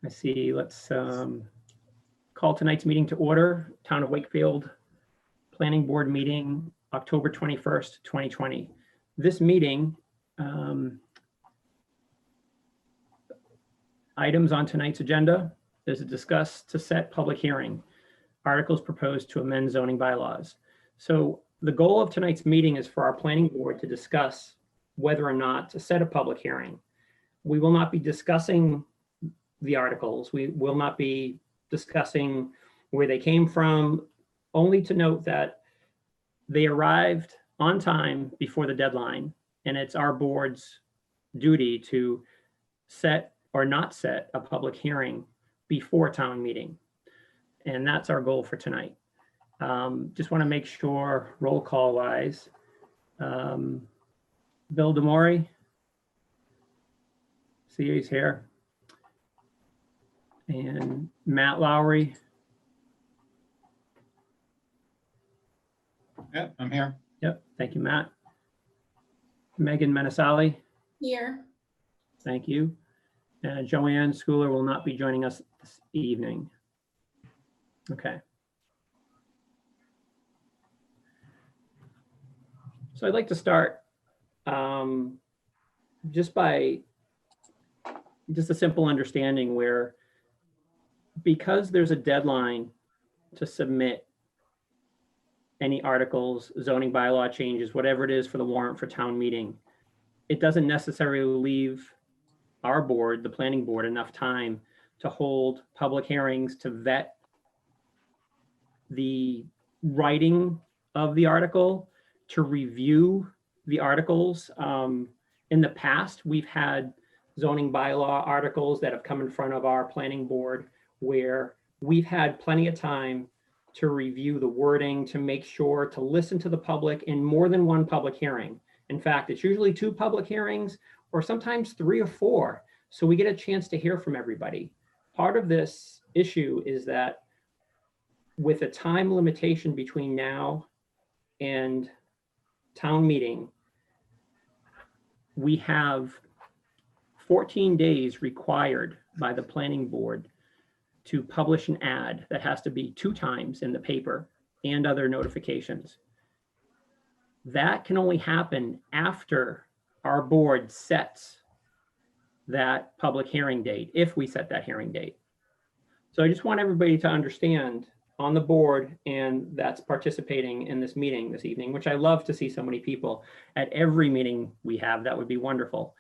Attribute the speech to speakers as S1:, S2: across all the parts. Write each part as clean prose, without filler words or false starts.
S1: I see. Let's call tonight's meeting to order. Town of Wakefield Planning Board meeting, October 21st, 2020. This meeting, items on tonight's agenda is to discuss to set public hearing, articles proposed to amend zoning bylaws. So the goal of tonight's meeting is for our planning board to discuss whether or not to set a public hearing. We will not be discussing the articles. We will not be discussing where they came from, only to note that they arrived on time before the deadline, and it's our board's duty to set or not set a public hearing before town meeting. And that's our goal for tonight. Just want to make sure, roll call wise, Bill Demori, see he's here. And Matt Lowry.
S2: Yep, I'm here.
S1: Yep, thank you, Matt. Megan Menasali.
S3: Here.
S1: Thank you. Joanne Schooler will not be joining us this evening. Okay. So I'd like to start just by a simple understanding where, because there's a deadline to submit any articles, zoning bylaw changes, whatever it is for the warrant for town meeting, it doesn't necessarily leave our board, the planning board, enough time to hold public hearings to vet the writing of the article, to review the articles. In the past, we've had zoning bylaw articles that have come in front of our planning board where we've had plenty of time to review the wording, to make sure to listen to the public in more than one public hearing. In fact, it's usually 2 public hearings or sometimes 3 or 4. So we get a chance to hear from everybody. Part of this issue is that with a time limitation between now and town meeting, we have 14 days required by the planning board to publish an ad that has to be 2 times in the paper and other notifications. That can only happen after our board sets that public hearing date, if we set that hearing date. So I just want everybody to understand on the board and that's participating in this meeting this evening, which I love to see so many people at every meeting we have. That would be wonderful.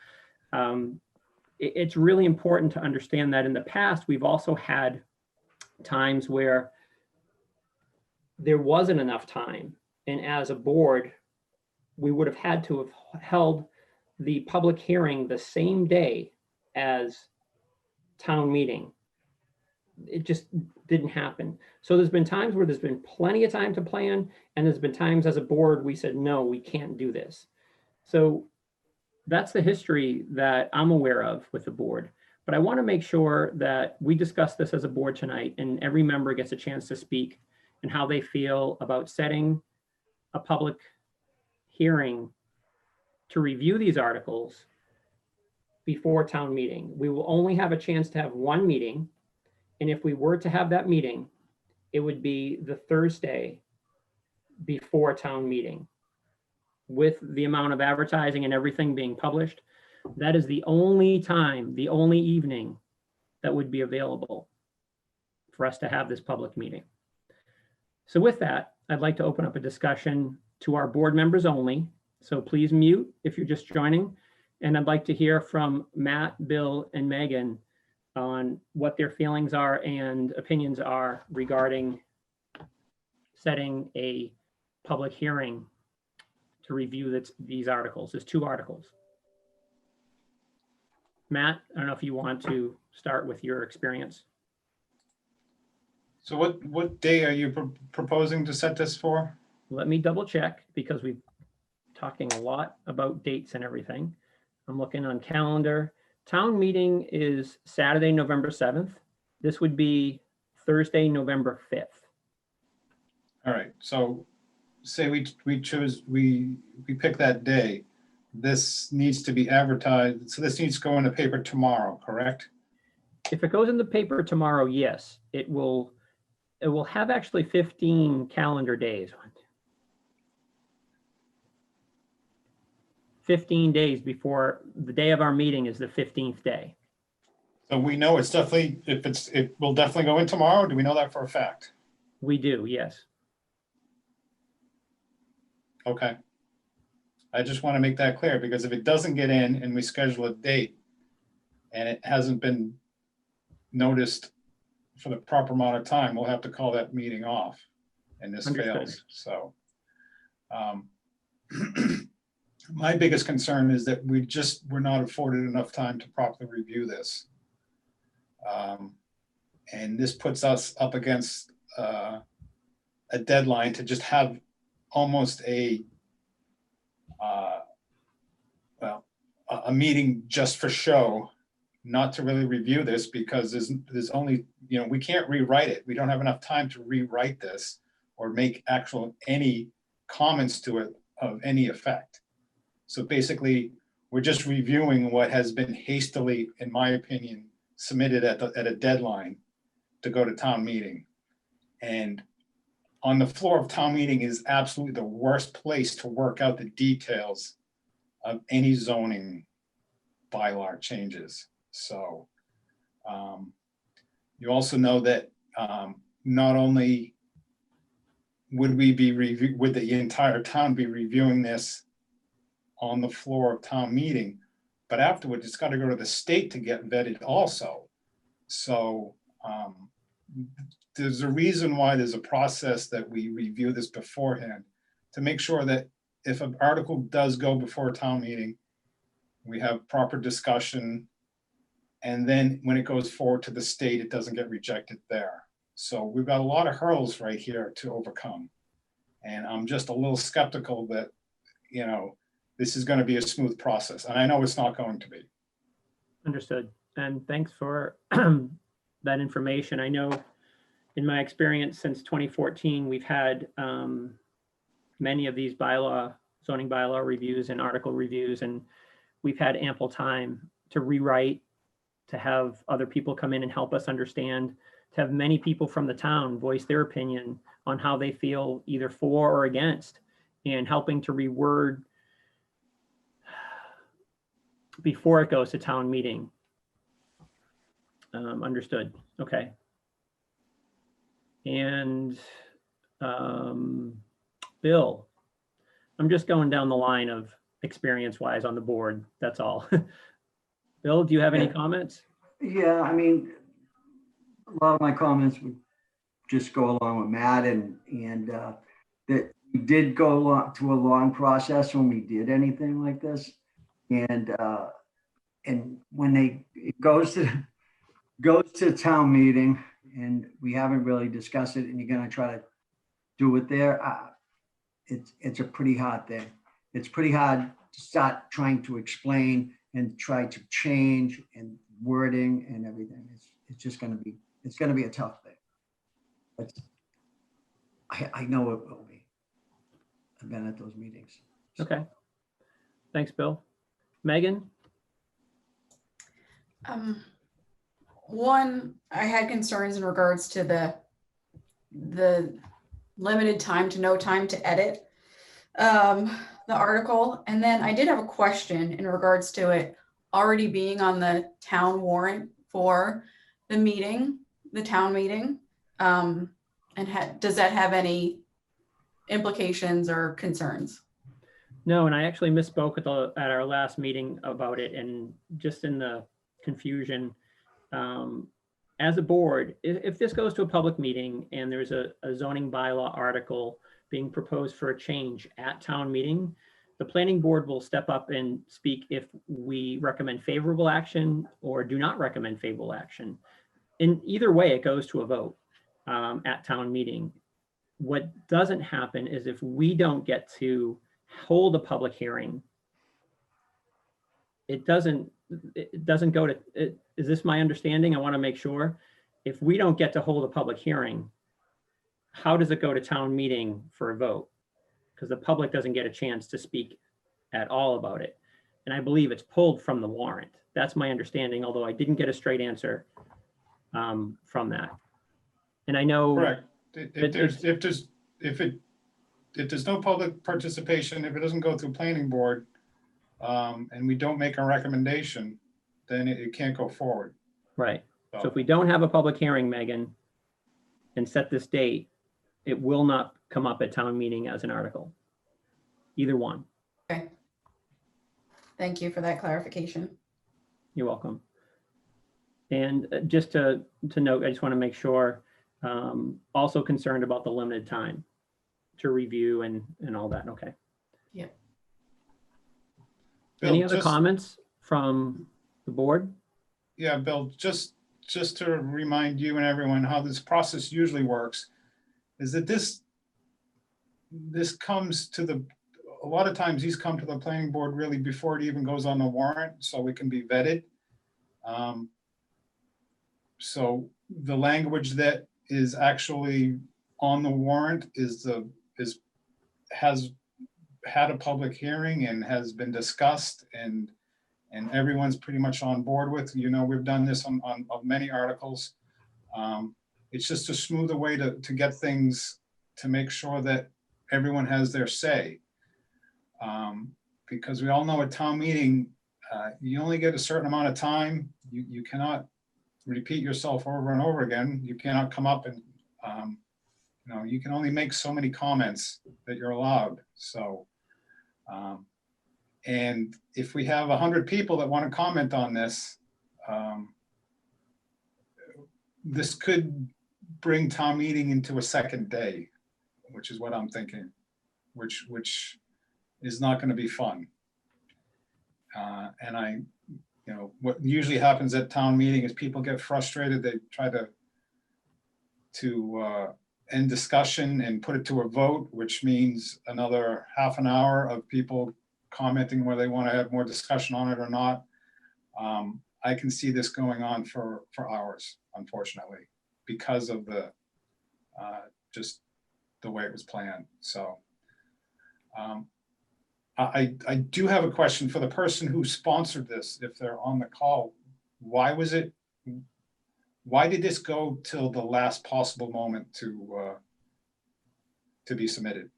S1: It's really important to understand that in the past, we've also had times where there wasn't enough time. And as a board, we would have had to have held the public hearing the same day as town meeting. It just didn't happen. So there's been times where there's been plenty of time to plan, and there's been times as a board we said, no, we can't do this. So that's the history that I'm aware of with the board. But I want to make sure that we discuss this as a board tonight and every member gets a chance to speak and how they feel about setting a public hearing to review these articles before town meeting. We will only have a chance to have 1 meeting. And if we were to have that meeting, it would be the Thursday before town meeting. With the amount of advertising and everything being published, that is the only time, the only evening that would be available for us to have this public meeting. So with that, I'd like to open up a discussion to our board members only. So please mute if you're just joining. And I'd like to hear from Matt, Bill, and Megan on what their feelings are and opinions are regarding setting a public hearing to review these articles. There's 2 articles. Matt, I don't know if you want to start with your experience.
S2: So what day are you proposing to set this for?
S1: Let me double check because we're talking a lot about dates and everything. I'm looking on calendar. Town meeting is Saturday, November 7th. This would be Thursday, November 5th.
S2: All right, so say we pick that day. This needs to be advertised. So this needs to go in the paper tomorrow, correct?
S1: If it goes in the paper tomorrow, yes, it will have actually 15 calendar days. 15 days before the day of our meeting is the 15th day.
S2: So we know it's definitely, it will definitely go in tomorrow. Do we know that for a fact?
S1: We do, yes.
S2: Okay. I just want to make that clear, because if it doesn't get in and we schedule a date and it hasn't been noticed for the proper amount of time, we'll have to call that meeting off and this
S1: Understood.
S2: fails. So my biggest concern is that we're not afforded enough time to properly review this. And this puts us up against a deadline to just have almost a meeting just for show, not to really review this, because there's only, we can't rewrite it. We don't have enough time to rewrite this or make any comments to it of any effect. So basically, we're just reviewing what has been hastily, in my opinion, submitted at a deadline to go to town meeting. And on the floor of town meeting is absolutely the worst place to work out the details of any zoning bylaw changes. So you also know that not only would the entire town be reviewing this on the floor of town meeting, but afterwards it's got to go to the state to get vetted also. So there's a reason why there's a process that we review this beforehand, to make sure that if an article does go before a town meeting, we have proper discussion, and then when it goes forward to the state, it doesn't get rejected there. So we've got a lot of hurdles right here to overcome. And I'm just a little skeptical that, this is going to be a smooth process. And I know it's not going to be.
S1: Understood. And thanks for that information. I know in my experience since 2014, we've had many of these zoning bylaw reviews and article reviews, and we've had ample time to rewrite, to have other people come in and help us understand, to have many people from the town voice their opinion on how they feel either for or against, and helping to reword before it goes to town meeting. Understood. Okay. And Bill, I'm just going down the line of experience-wise on the board. That's all. Bill, do you have any comments?
S3: Yeah, I mean, a lot of my comments would just go along with Matt, and that we did go through a long process when we did anything like this, and when it goes to town meeting, and we haven't really discussed it, and you're going to try to do it there, it's a pretty hard thing. It's pretty hard to start trying to explain and try to change and wording and everything. It's just going to be a tough thing. But I know it will be. I've been at those meetings. So.
S1: Okay. Thanks, Bill. Megan?
S4: One, I had concerns in regards to the limited time to no time to edit the article. And then I did have a question in regards to it already being on the town warrant for the town meeting. And does that have any implications or concerns?
S1: No, and I actually misspoke at our last meeting about it, and just in the confusion, as a board, if this goes to a public meeting and there's a zoning bylaw article being proposed for a change at town meeting, the planning board will step up and speak if we recommend favorable action or do not recommend favorable action. In either way, it goes to a vote at town meeting. What doesn't happen is if we don't get to hold a public hearing, it doesn't go to, is this my understanding? I want to make sure. If we don't get to hold a public hearing, how does it go to town meeting for a vote? Because the public doesn't get a chance to speak at all about it. And I believe it's pulled from the warrant. That's my understanding, although I didn't get a straight answer from that. And I know.
S2: Correct.
S1: It-
S2: If there's no public participation, if it doesn't go through planning board, and we don't make a recommendation, then it can't go forward.
S1: Right. So if we don't have a public hearing, Megan, and set this date, it will not come up at town meeting as an article. Either one.
S4: Okay. Thank you for that clarification.
S1: You're welcome. And just to note, I just want to make sure, also concerned about the limited time to review and all that. Okay. Any
S2: Bill,
S1: other comments from the board?
S2: Yeah, Bill, just to remind you and everyone how this process usually works is that this comes to a lot of times these come to the planning board really before it even goes on the warrant, so it can be vetted. So the language that is actually on the warrant has had a public hearing and has been discussed and everyone's pretty much on board with. We've done this on many articles. It's just a smoother way to get things, to make sure that everyone has their say. Because we all know at town meeting, you only get a certain amount of time. You cannot repeat yourself over and over again. You cannot come up and, you can only make so many comments that you're allowed. So, and if we have 100 people that want to comment on this, this could bring town meeting into a second day, which is what I'm thinking, which is not going to be fun. And what usually happens at town meeting is people get frustrated. They try to end discussion and put it to a vote, which means another half an hour of people commenting whether they want to have more discussion on it or not. I can see this going on for hours, unfortunately, because of just the way it was planned. So I do have a question for the person who sponsored this, if they're on the call. Why did this go till the last possible moment to be submitted?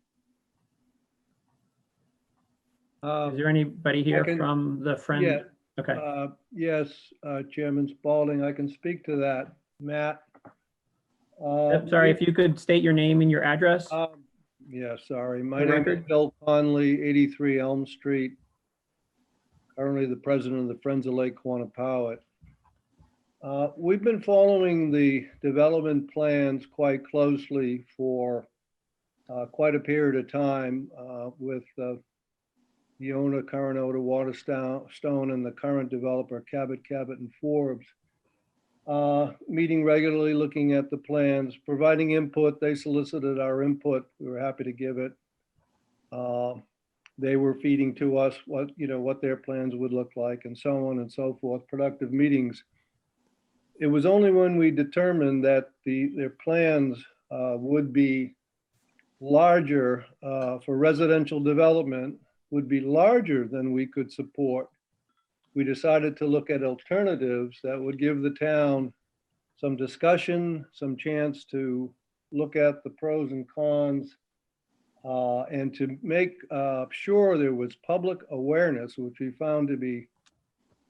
S1: Is there anybody here from the Friend?
S5: Yeah.
S1: Okay.
S5: Yes, Chairman Spalding, I can speak to that. Matt?
S1: Yep, sorry, if you could state your name and your address.
S5: Yeah, sorry. My
S1: For
S5: name is
S1: record.
S5: Bill Conley, 83 Elm Street. Currently the president of the Friends of Lake Quannapowitt. We've been following the development plans quite closely for quite a period of time with the current owner, Waterstone, and the current developer, Cabot and Forbes. Meeting regularly, looking at the plans, providing input. They solicited our input. We were happy to give it. They were feeding to us what their plans would look like, and so on and so forth. Productive meetings. It was only when we determined that their plans would be larger for residential development, would be larger than we could support. We decided to look at alternatives that would give the town some discussion, some chance to look at the pros and cons, and to make sure there was public awareness, which we found to be,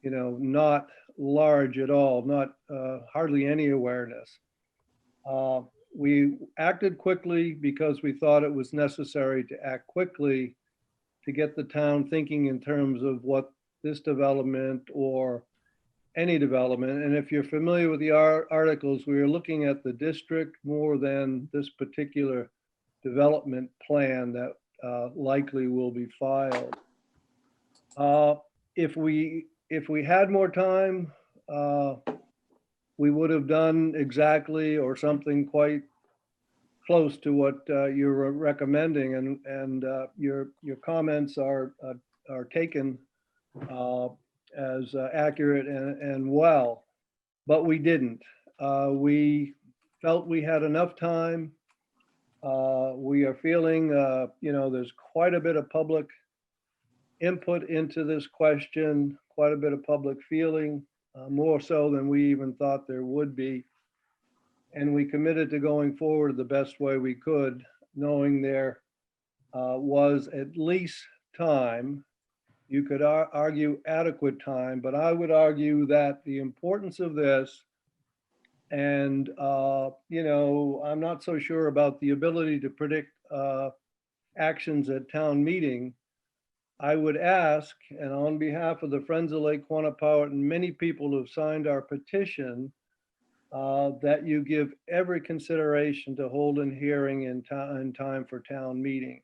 S5: not large at all, not hardly any awareness. We acted quickly because we thought it was necessary to act quickly to get the town thinking in terms of what this development or any development. And if you're familiar with the articles, we are looking at the district more than this particular development plan that likely will be filed. If we had more time, we would have done exactly or something quite close to what you're recommending, and your comments are taken as accurate and well, but we didn't. We felt we had enough time. We are feeling, there's quite a bit of public input into this question, quite a bit of public feeling, more so than we even thought there would be. And we committed to going forward the best way we could, knowing there was at least time. You could argue adequate time, but I would argue that the importance of this, and, I'm not so sure about the ability to predict actions at town meeting. I would ask, and on behalf of the Friends of Lake Quannapowitt and many people who have signed our petition, that you give every consideration to hold a hearing in time for town meeting.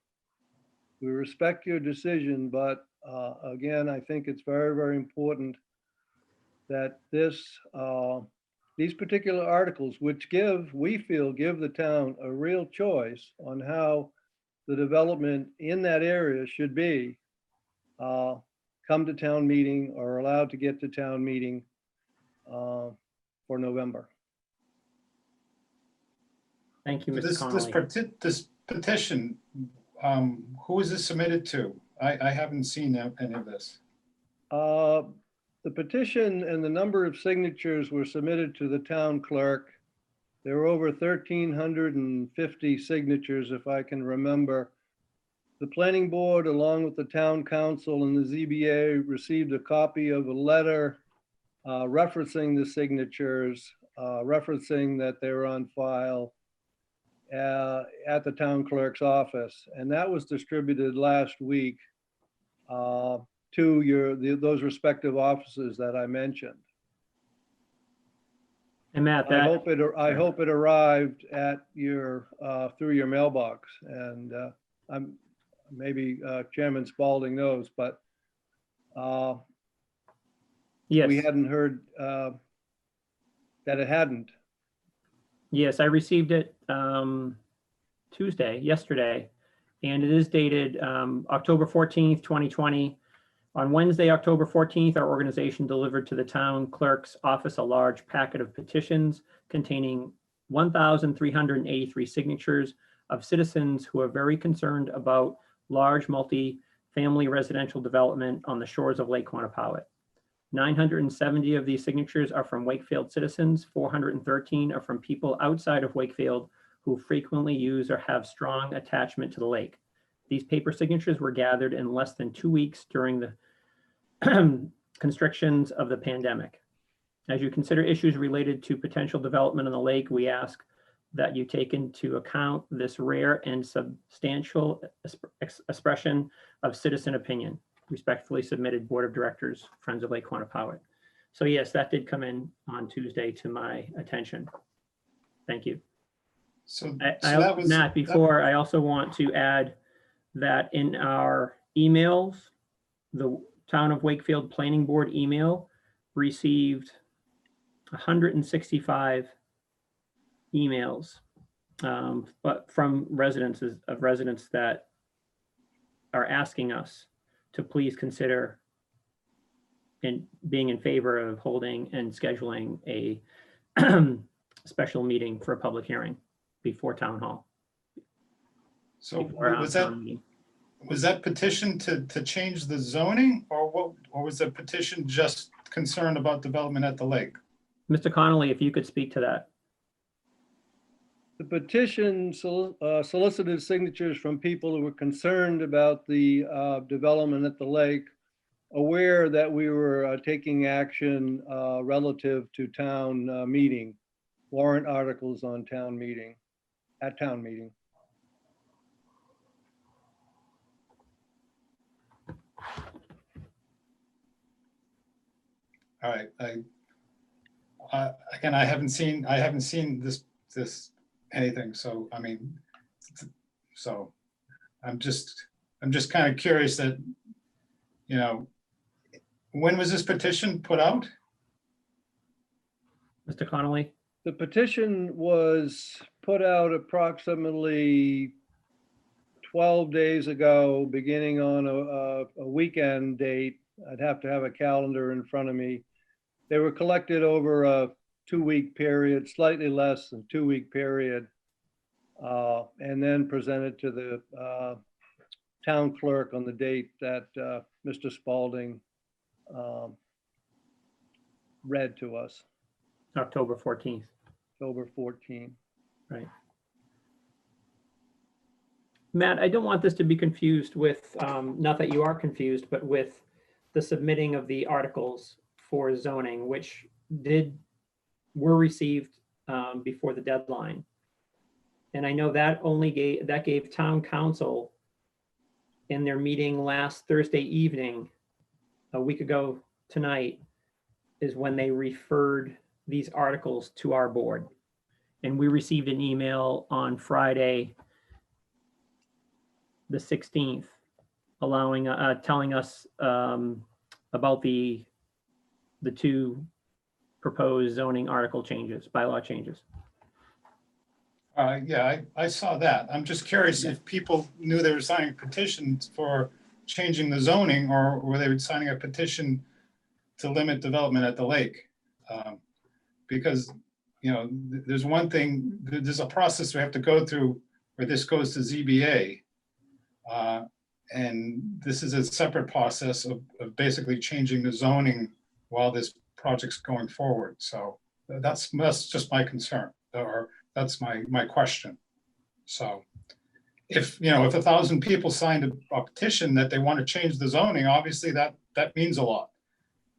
S5: We respect your decision, but again, I think it's very, very important that these particular articles, which we feel give the town a real choice on how the development in that area should be, come to town meeting or are allowed to get to town meeting for November.
S1: Thank you, Mr.
S2: This
S1: Connolly.
S2: this petition, who is this submitted to? I haven't seen any of this.
S5: The petition and the number of signatures were submitted to the town clerk. There were over 1,350 signatures, if I can remember. The planning board, along with the town council and the ZBA, received a copy of a letter referencing the signatures, referencing that they were on file at the town clerk's office. And that was distributed last week to those respective offices that I mentioned.
S1: And Matt,
S5: I hope it arrived at your through your mailbox, and maybe Chairman Spalding knows, but
S1: yes.
S5: we hadn't heard that it hadn't.
S1: Yes, I received it yesterday, and it is dated October 14th, 2020. On Wednesday, October 14th, our organization delivered to the town clerk's office a large packet of petitions containing 1,383 signatures of citizens who are very concerned about large multi-family residential development on the shores of Lake Quannapowitt. 970 of these signatures are from Wakefield citizens. 413 are from people outside of Wakefield who frequently use or have strong attachment to the lake. These paper signatures were gathered in less than 2 weeks during the constrictions of the pandemic. As you consider issues related to potential development on the lake, we ask that you take into account this rare and substantial expression of citizen opinion. Respectfully submitted, Board of Directors, Friends of Lake Quannapowitt. So yes, that did come in on Tuesday to my attention. Thank you. Matt, before, I also want to add that in our emails, the Town of Wakefield Planning Board email received 165 emails, but from residents that are asking us to please consider being in favor of holding and scheduling a special meeting for a public hearing before town hall.
S2: So was that petition to change the zoning, or what? Or was the petition just concerned about development at the lake?
S1: Mr. Connolly, if you could speak to that.
S5: The petition solicited signatures from people who were concerned about the development at the lake, aware that we were taking action relative to town meeting, warrant articles on town meeting, at town meeting.
S2: All right. Again, I haven't seen this anything. So I mean, so I'm just kind of curious that, when was this petition put out?
S1: Mr. Connolly?
S5: The petition was put out approximately 12 days ago, beginning on a weekend date. I'd have to have a calendar in front of me. They were collected over a 2-week period, slightly less than 2-week period, and then presented to the town clerk on the date that Mr. Spalding read to us.
S1: October 14th.
S5: October 14.
S1: Right. Matt, I don't want this to be confused with, not that you are confused, but with the submitting of the articles for zoning, which were received before the deadline. And I know that gave town council in their meeting last Thursday evening, a week ago tonight, is when they referred these articles to our board. And we received an email on Friday, the 16th, telling us about the two proposed zoning article changes, bylaw changes.
S2: Yeah, I saw that. I'm just curious if people knew they were signing petitions for changing the zoning, or were they signing a petition to limit development at the lake? Because, you know, there's one thing, there's a process we have to go through where this goes to ZBA. And this is a separate process of basically changing the zoning while this project's going forward. So that's just my concern, or that's my question. So if 1,000 people signed a petition that they want to change the zoning, obviously that means a lot.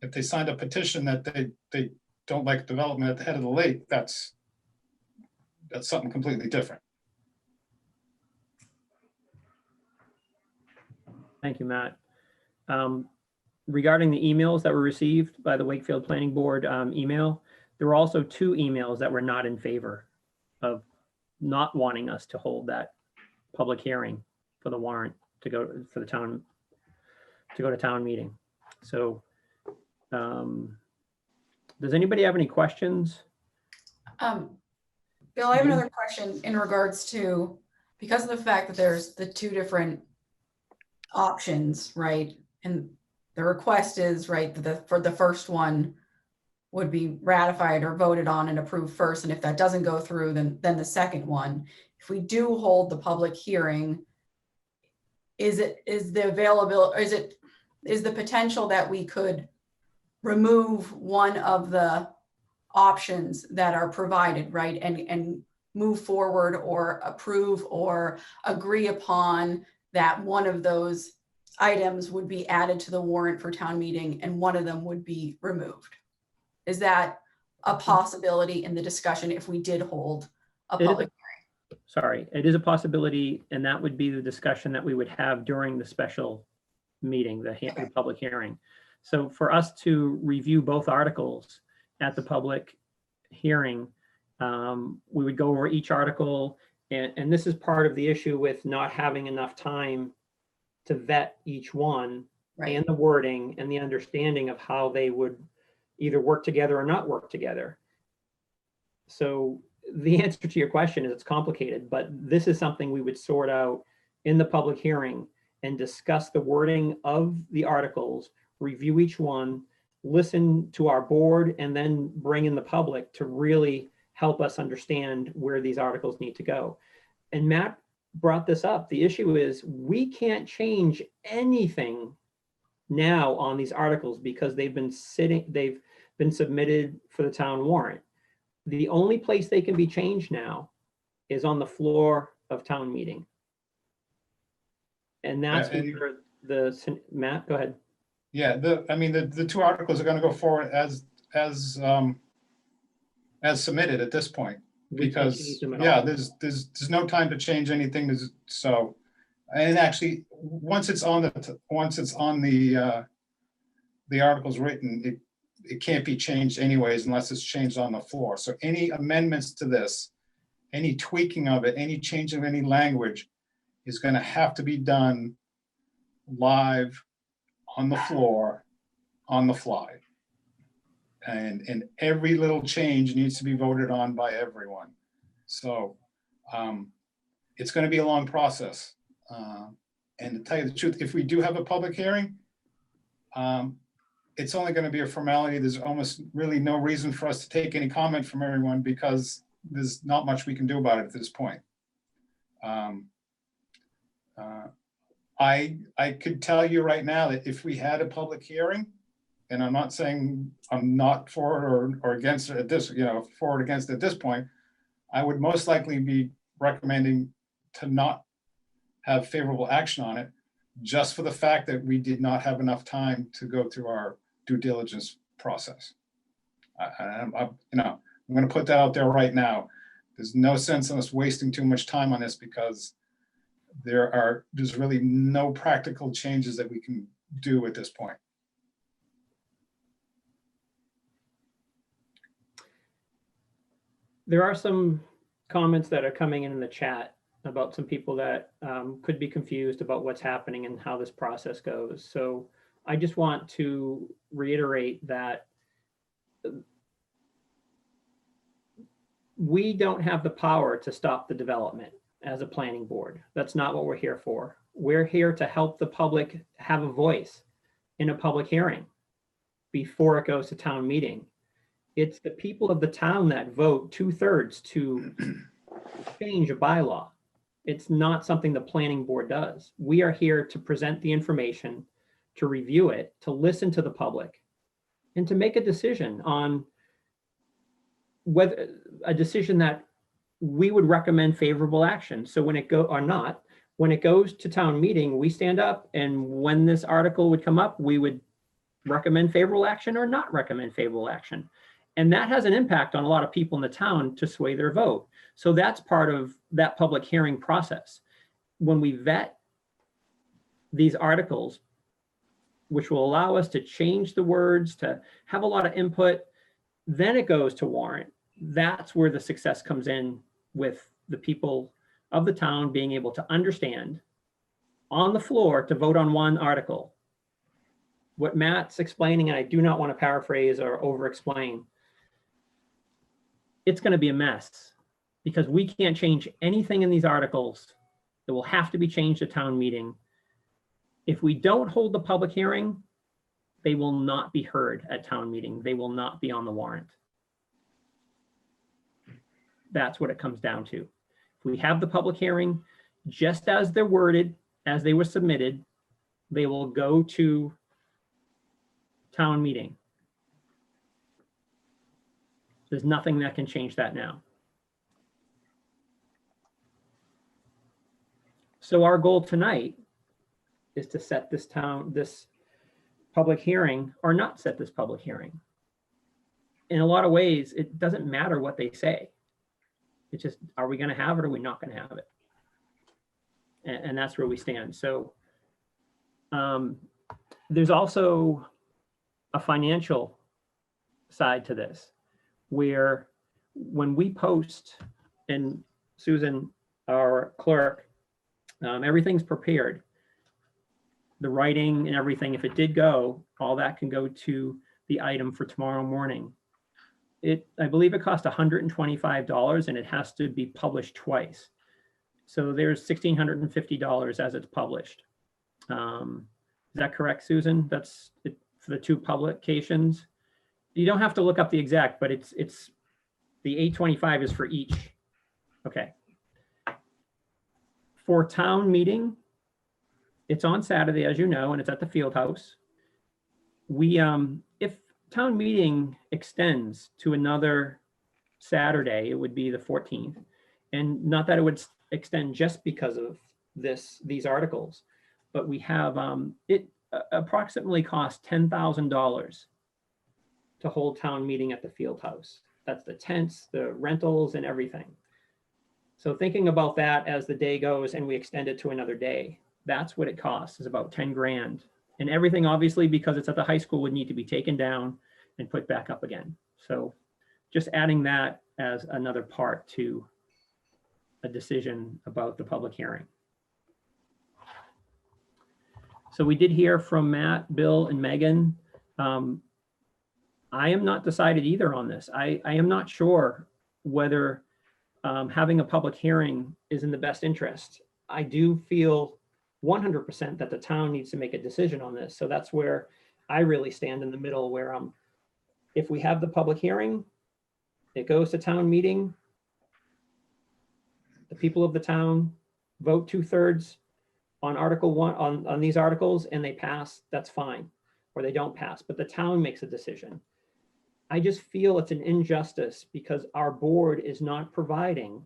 S2: If they signed a petition that they don't like development at the head of the lake, that's something completely different.
S1: Thank you, Matt. Regarding the emails that were received by the Wakefield Planning Board email, there were also 2 emails that were not in favor of not wanting us to hold that public hearing for the warrant to go to town meeting. So does anybody have any questions?
S4: Bill, I have another question in regards to, because of the fact that there's the 2 different options, right? And the request is, right, for the first one would be ratified or voted on and approved first. And if that doesn't go through, then the second one. If we do hold the public hearing, is the potential that we could remove one of the options that are provided, right? And move forward or approve or agree upon that one of those items would be added to the warrant for town meeting and one of them would be removed. Is that a possibility in the discussion if we did hold a public hearing?
S1: Sorry, it is a possibility, and that would be the discussion that we would have during the special meeting, the public hearing. So for us to review both articles at the public hearing, we would go over each article, and this is part of the issue with not having enough time to vet each one,
S4: Right.
S1: and the wording and the understanding of how they would either work together or not work together. So the answer to your question is it's complicated, but this is something we would sort out in the public hearing and discuss the wording of the articles, review each one, listen to our board, and then bring in the public to really help us understand where these articles need to go. And Matt brought this up. The issue is we can't change anything now on these articles because they've been submitted for the town warrant. The only place they can be changed now is on the floor of town meeting. And that's where Matt, go ahead.
S2: Yeah, the 2 articles are going to go forward as submitted at this point, because there's no time to change anything. So, and actually, once it's on the articles written, it can't be changed anyways unless it's changed on the floor. So any amendments to this, any tweaking of it, any change of any language is going to have to be done live on the floor, on the fly. And every little change needs to be voted on by everyone. So it's going to be a long process. And to tell you the truth, if we do have a public hearing, it's only going to be a formality. There's almost really no reason for us to take any comment from everyone because there's not much we can do about it at this point. I could tell you right now that if we had a public hearing, and I'm not saying I'm not for it or against it at this, for or against it at this point, I would most likely be recommending to not have favorable action on it, just for the fact that we did not have enough time to go through our due diligence process. I'm going to put that out there right now. There's no sense in us wasting too much time on this because there's really no practical changes that we can do at this point.
S1: There are some comments that are coming in the chat about some people that could be confused about what's happening and how this process goes. So I just want to reiterate that we don't have the power to stop the development as a planning board. That's not what we're here for. We're here to help the public have a voice in a public hearing before it goes to town meeting. It's the people of the town that vote 2/3 to change a bylaw. It's not something the planning board does. We are here to present the information, to review it, to listen to the public, and to make a decision on whether a decision that we would recommend favorable action. So when it when it goes to town meeting, we stand up, and when this article would come up, we would recommend favorable action or not recommend favorable action. And that has an impact on a lot of people in the town to sway their vote. So that's part of that public hearing process. When we vet these articles, which will allow us to change the words, to have a lot of input, then it goes to warrant. That's where the success comes in, with the people of the town being able to understand on the floor to vote on one article. What Matt's explaining, and I do not want to paraphrase or over-explain, it's going to be a mess because we can't change anything in these articles. It will have to be changed at town meeting. If we don't hold the public hearing, they will not be heard at town meeting. They will not be on the warrant. That's what it comes down to. If we have the public hearing, just as they're worded, as they were submitted, they will go to town meeting. There's nothing that can change that now. So our goal tonight is to set this public hearing, or not set this public hearing. In a lot of ways, it doesn't matter what they say. It's just, are we going to have it or are we not going to have it? And that's where we stand. So there's also a financial side to this, where when we post, and Susan, our clerk, everything's prepared. The writing and everything, if it did go, all that can go to the item for tomorrow morning. I believe it cost $125 and it has to be published twice. So there's $1,650 as it's published. Is that correct, Susan? That's it for the two publications. You don't have to look up the exact, but it's the $825 is for each. Okay. For town meeting, it's on Saturday, as you know, and it's at the field house. If town meeting extends to another Saturday, it would be the 14th. And not that it would extend just because of these articles, but we have, it approximately costs $10,000 to hold town meeting at the field house. That's the tents, the rentals, and everything. So thinking about that as the day goes and we extend it to another day, that's what it costs, is about 10 grand. And everything, obviously, because it's at the high school, would need to be taken down and put back up again. So just adding that as another part to a decision about the public hearing. So we did hear from Matt, Bill, and Megan. I am not decided either on this. I am not sure whether having a public hearing is in the best interest. I do feel 100% that the town needs to make a decision on this. So that's where I really stand in the middle, where if we have the public hearing, it goes to town meeting, the people of the town vote 2/3 on Article 1 on these articles and they pass, that's fine. or they don't pass, but the town makes a decision. I just feel it's an injustice because our board is not providing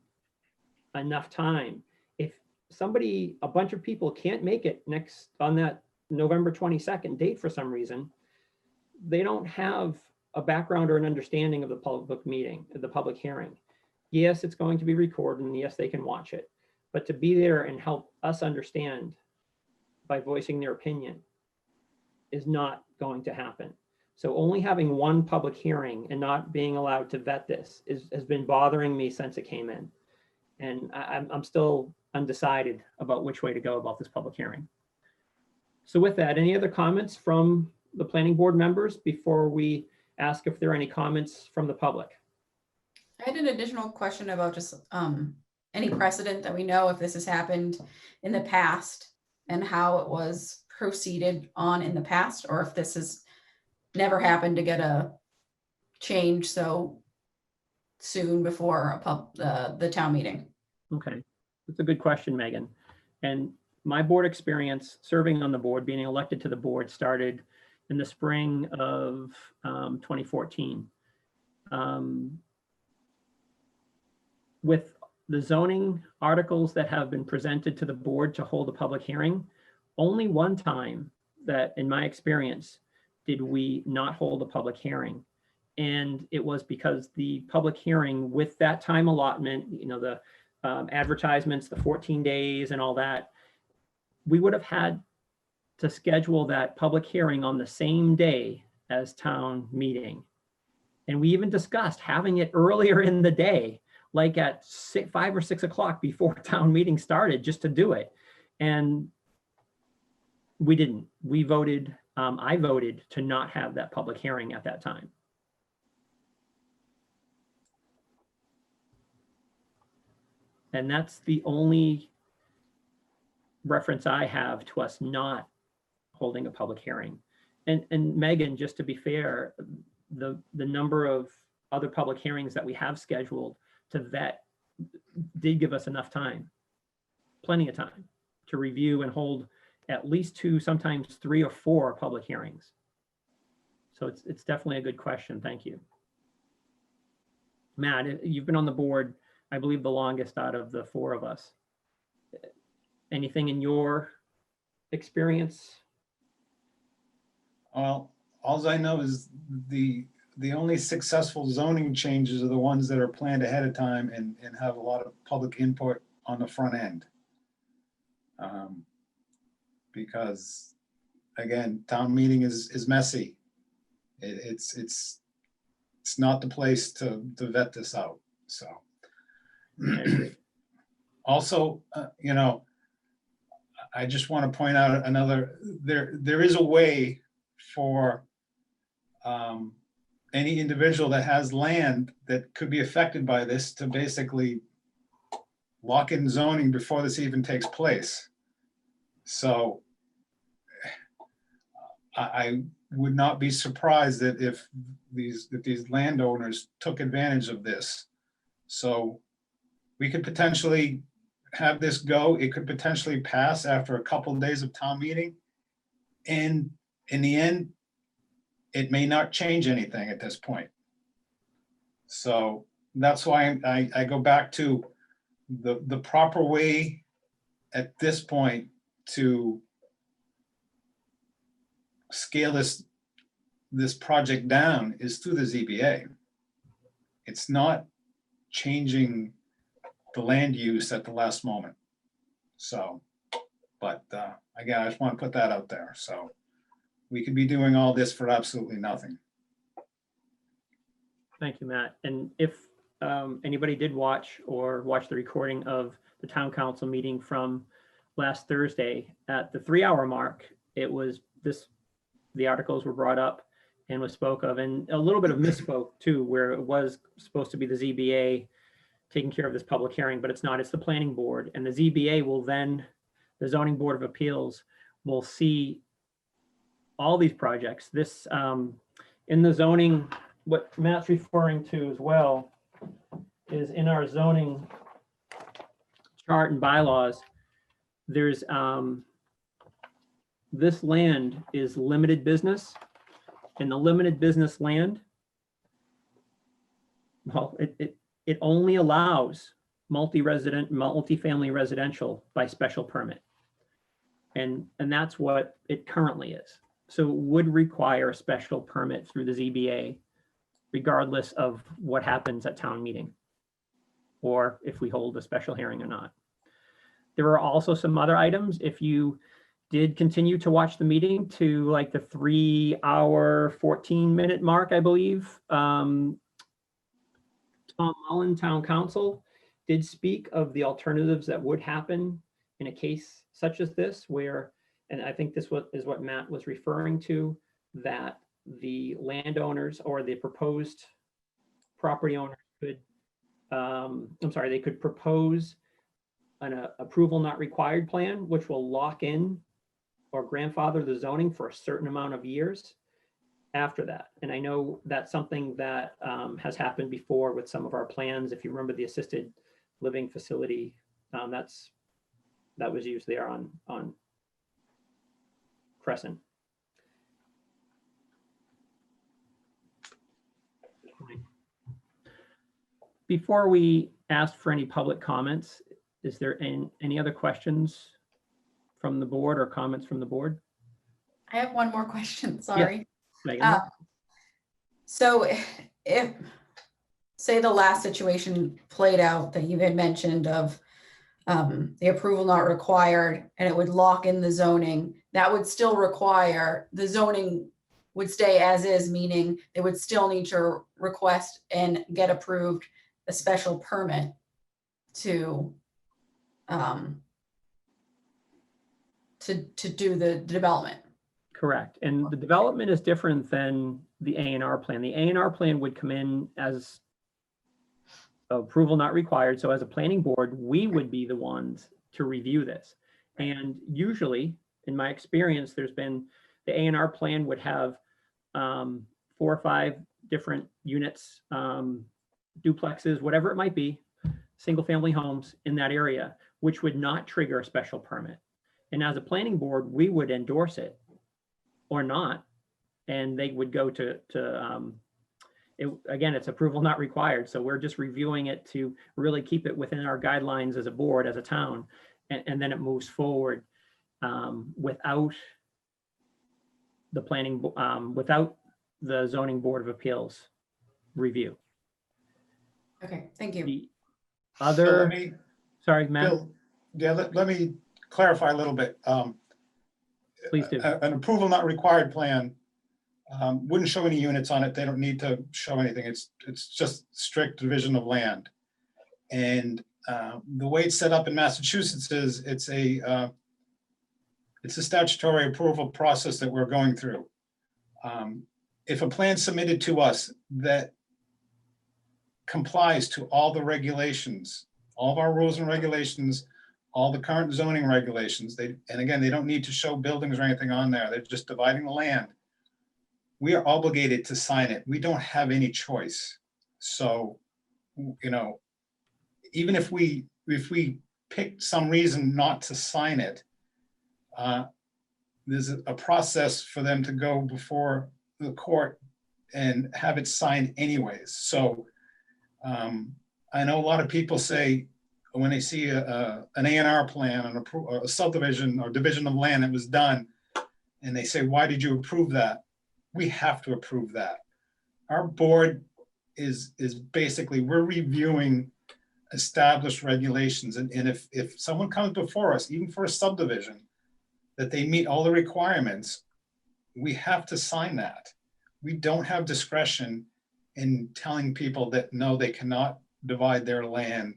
S1: enough time. If somebody, a bunch of people can't make it next on that November 22nd date for some reason, they don't have a background or an understanding of the public meeting, the public hearing. Yes, it's going to be recorded, and yes, they can watch it, but to be there and help us understand by voicing their opinion is not going to happen. So only having one public hearing and not being allowed to vet this has been bothering me since it came in. And I'm still undecided about which way to go about this public hearing. So with that, any other comments from the planning board members before we ask if there are any comments from the public?
S4: I had an additional question about just any precedent that we know if this has happened in the past and how it was proceeded on in the past, or if this has never happened to get a change so soon before the town meeting.
S1: Okay, that's a good question, Megan. And my board experience serving on the board, being elected to the board, started in the spring of 2014. With the zoning articles that have been presented to the board to hold a public hearing, only one time that, in my experience, did we not hold a public hearing. And it was because the public hearing with that time allotment, you know, the advertisements, the 14 days and all that, we would have had to schedule that public hearing on the same day as town meeting. And we even discussed having it earlier in the day, like at 5 or 6 o'clock before town meeting started, just to do it. And we didn't. We voted, I voted to not have that public hearing at that time. And that's the only reference I have to us not holding a public hearing. And Megan, just to be fair, the number of other public hearings that we have scheduled to vet did give us enough time, plenty of time to review and hold at least 2, sometimes 3 or 4 public hearings. So it's definitely a good question. Thank you. Matt, you've been on the board, I believe, the longest out of the 4 of us. Anything in your experience?
S2: Well, all I know is the only successful zoning changes are the ones that are planned ahead of time and have a lot of public input on the front end. Because again, town meeting is messy. It's not the place to vet this out, so. Also, you know, I just want to point out another, there is a way for any individual that has land that could be affected by this to basically lock in zoning before this even takes place. So I would not be surprised that if these landowners took advantage of this. So we could potentially have this go. It could potentially pass after a couple of days of town meeting. And in the end, it may not change anything at this point. So that's why I go back to the proper way at this point to scale this project down is through the ZBA. It's not changing the land use at the last moment. So, but again, I just want to put that out there. So we could be doing all this for absolutely nothing.
S1: Thank you, Matt. And if anybody did watch the recording of the town council meeting from last Thursday, at the 3-hour mark, it was the articles were brought up and was spoke of, and a little bit of misspoke too, where it was supposed to be the ZBA taking care of this public hearing, but it's not, it's the planning board. And the ZBA will then, the zoning board of appeals will see all these projects. This, in the zoning, what Matt's referring to as well is in our zoning chart and bylaws, there's this land is limited business, and the limited business land, well, it only allows multifamily residential by special permit. And that's what it currently is. So it would require a special permit through the ZBA, regardless of what happens at town meeting, or if we hold a special hearing or not. There are also some other items. If you did continue to watch the meeting to like the 3-hour, 14-minute mark, I believe, Tom Mullen, Town Council, did speak of the alternatives that would happen in a case such as this, where, and I think this is what Matt was referring to, that the landowners or the proposed property owner could, they could propose an approval not required plan, which will lock in or grandfather the zoning for a certain amount of years after that. And I know that's something that has happened before with some of our plans. If you remember the assisted living facility, that was used there on Crescent. Before we ask for any public comments, is there any other questions from the board or comments from the board?
S4: I have one more question, sorry.
S1: Megan?
S4: So if, say the last situation played out that you had mentioned of the approval not required, and it would lock in the zoning, that would still require, the zoning would stay as is, meaning they would still need to request and get approved a special permit to do the development.
S1: Correct. And the development is different than the A&R plan. The A&R plan would come in as approval not required. So as a planning board, we would be the ones to review this. And usually, in my experience, there's been, the A&R plan would have 4 or 5 different units, duplexes, whatever it might be, single family homes in that area, which would not trigger a special permit. And as a planning board, we would endorse it or not. And they would go to again, it's approval not required. So we're just reviewing it to really keep it within our guidelines as a board, as a town. And then it moves forward without the without the zoning board of appeals review.
S4: Okay, thank you.
S1: The
S2: So
S1: other,
S2: let me,
S1: sorry, Matt,
S2: Bill, yeah, let me clarify a little bit.
S1: please do.
S2: An approval not required plan wouldn't show any units on it. They don't need to show anything. It's just strict division of land. And the way it's set up in Massachusetts is it's a statutory approval process that we're going through. If a plan submitted to us that complies to all the regulations, all of our rules and regulations, all the current zoning regulations, and again, they don't need to show buildings or anything on there. They're just dividing the land. We are obligated to sign it. We don't have any choice. So, you know, even if we pick some reason not to sign it, there's a process for them to go before the court and have it signed anyways. So I know a lot of people say when they see an A&R plan, a subdivision or division of land that was done, and they say, why did you approve that? We have to approve that. Our board is basically, we're reviewing established regulations. And if someone comes before us, even for a subdivision, that they meet all the requirements, we have to sign that. We don't have discretion in telling people that, no, they cannot divide their land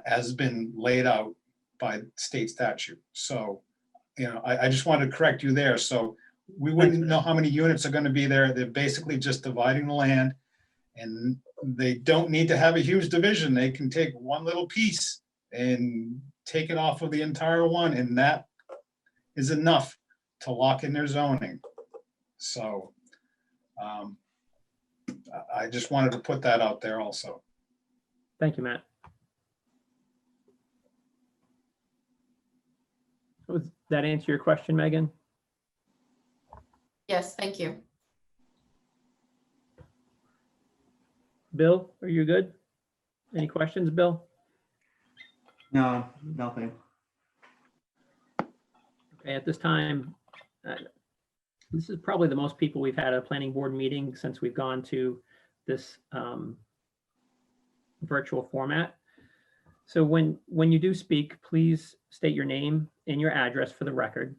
S2: as been laid out by state statute. So, you know, I just wanted to correct you there. So we wouldn't know how many units are going to be there. They're basically just dividing the land, and they don't need to have a huge division. They can take one little piece and take it off of the entire one, and that is enough to lock in their zoning. So I just wanted to put that out there also.
S1: Thank you, Matt. Does that answer your question, Megan?
S4: Yes, thank you.
S1: Bill, are you good? Any questions, Bill?
S3: No, nothing.
S1: Okay, at this time, this is probably the most people we've had at a planning board meeting since we've gone to this virtual format. So when you do speak, please state your name and your address for the record.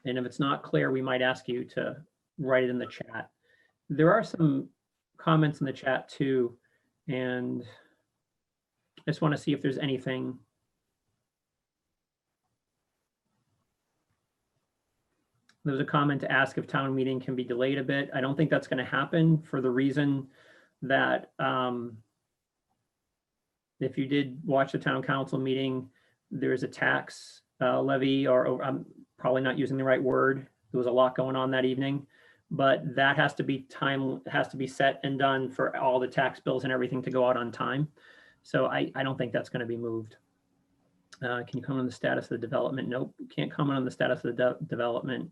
S1: And if it's not clear, we might ask you to write it in the chat. There are some comments in the chat too, and I just want to see if there's anything. There's a comment to ask if town meeting can be delayed a bit. I don't think that's going to happen for the reason that if you did watch the town council meeting, there's a tax levy, or I'm probably not using the right word. There was a lot going on that evening, but that has to be set and done for all the tax bills and everything to go out on time. So I don't think that's going to be moved. Can you comment on the status of the development? Nope, can't comment on the status of the development.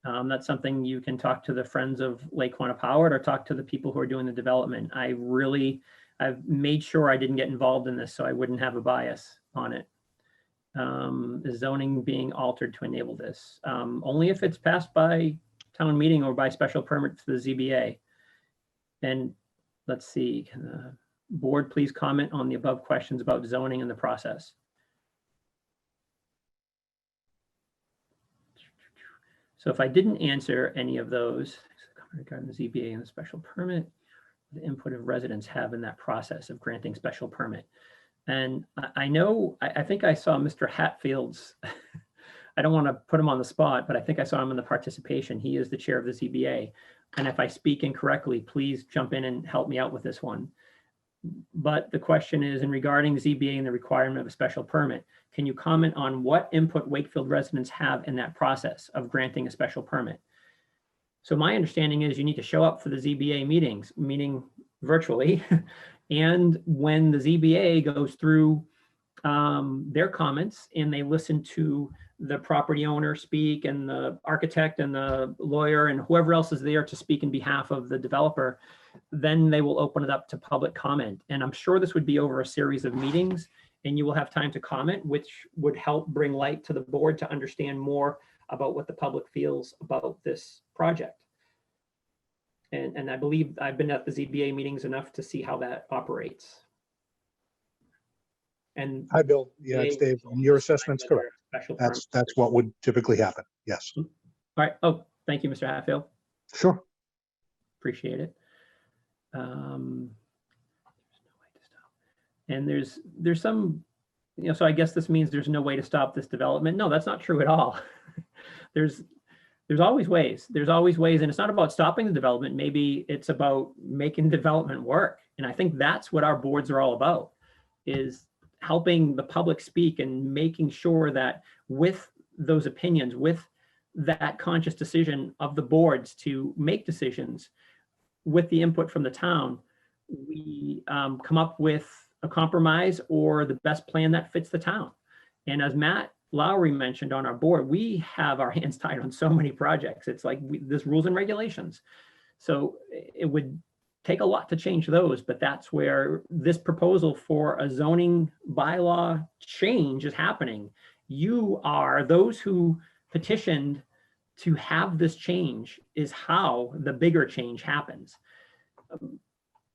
S1: That's something you can talk to the Friends of Lake Quannapowitt or talk to the people who are doing the development. I've made sure I didn't get involved in this so I wouldn't have a bias on it. Is zoning being altered to enable this? Only if it's passed by town meeting or by special permit to the ZBA. And let's see, can the board please comment on the above questions about zoning and the process? So if I didn't answer any of those, regarding the ZBA and the special permit, the input of residents have in that process of granting special permit. And I know, I think I saw Mr. Hatfield's, I don't want to put him on the spot, but I think I saw him in the participation. He is the chair of the ZBA. And if I speak incorrectly, please jump in and help me out with this one. But the question is, in regarding ZBA and the requirement of a special permit, can you comment on what input Wakefield residents have in that process of granting a special permit? So my understanding is you need to show up for the ZBA meetings, meaning virtually. And when the ZBA goes through their comments and they listen to the property owner speak and the architect and the lawyer and whoever else is there to speak in behalf of the developer, then they will open it up to public comment. And I'm sure this would be over a series of meetings and you will have time to comment, which would help bring light to the board to understand more about what the public feels about this project. And I believe I've been at the ZBA meetings enough to see how that operates. And
S6: Hi, Bill. Yeah, it's Dave. Your assessment's correct. That's what would typically happen. Yes.
S1: All right. Oh, thank you, Mr. Hatfield.
S6: Sure.
S1: Appreciate it. And there's some, so I guess this means there's no way to stop this development. No, that's not true at all. There's always ways. There's always ways, and it's not about stopping the development. Maybe it's about making development work. And I think that's what our boards are all about, is helping the public speak and making sure that with those opinions, with that conscious decision of the boards to make decisions with the input from the town, we come up with a compromise or the best plan that fits the town. And as Matt Lowry mentioned on our board, we have our hands tied on so many projects. It's like there's rules and regulations. So it would take a lot to change those, but that's where this proposal for a zoning bylaw change is happening. You are, those who petitioned to have this change is how the bigger change happens.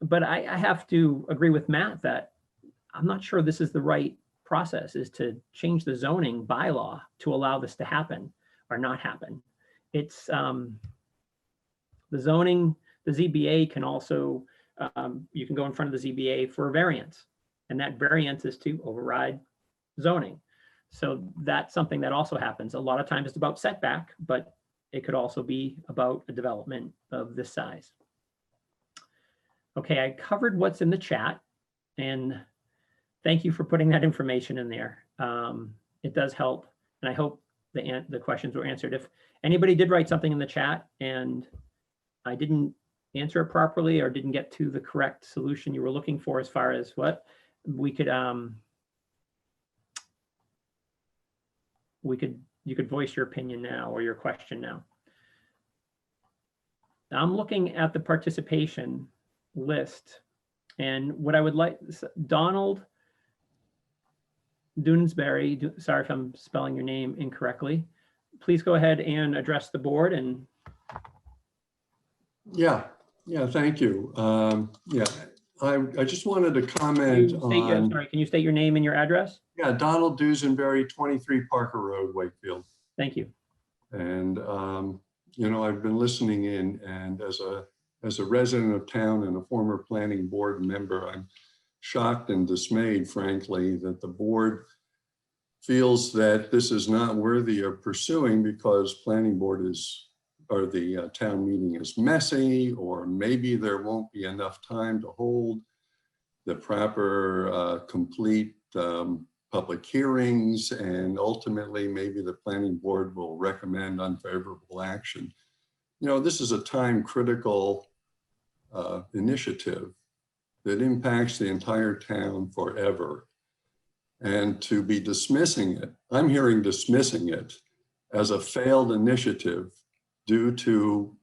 S1: But I have to agree with Matt that I'm not sure this is the right process, is to change the zoning bylaw to allow this to happen or not happen. It's the zoning, the ZBA can also, you can go in front of the ZBA for a variance, and that variance is to override zoning. So that's something that also happens. A lot of times it's about setback, but it could also be about a development of this size. Okay, I covered what's in the chat, and thank you for putting that information in there. It does help, and I hope the questions were answered. If anybody did write something in the chat and I didn't answer it properly or didn't get to the correct solution you were looking for as far as what, we could, you could voice your opinion now or your question now. I'm looking at the participation list, and what I would like, Donald Doonesbury, sorry if I'm spelling your name incorrectly. Please go ahead and address the board and
S7: Yeah, thank you. Yeah, I just wanted to comment on,
S1: sorry, can you state your name and your address?
S7: yeah, Donald Dusenberry, 23 Parker Road, Wakefield.
S1: Thank you.
S7: And, you know, I've been listening in, and as a resident of town and a former planning board member, I'm shocked and dismayed, frankly, that the board feels that this is not worthy of pursuing because planning board or the town meeting is messy, or maybe there won't be enough time to hold the proper complete public hearings, and ultimately maybe the planning board will recommend unfavorable action. You know, this is a time critical initiative that impacts the entire town forever. And to be dismissing it, I'm hearing dismissing it as a failed initiative due to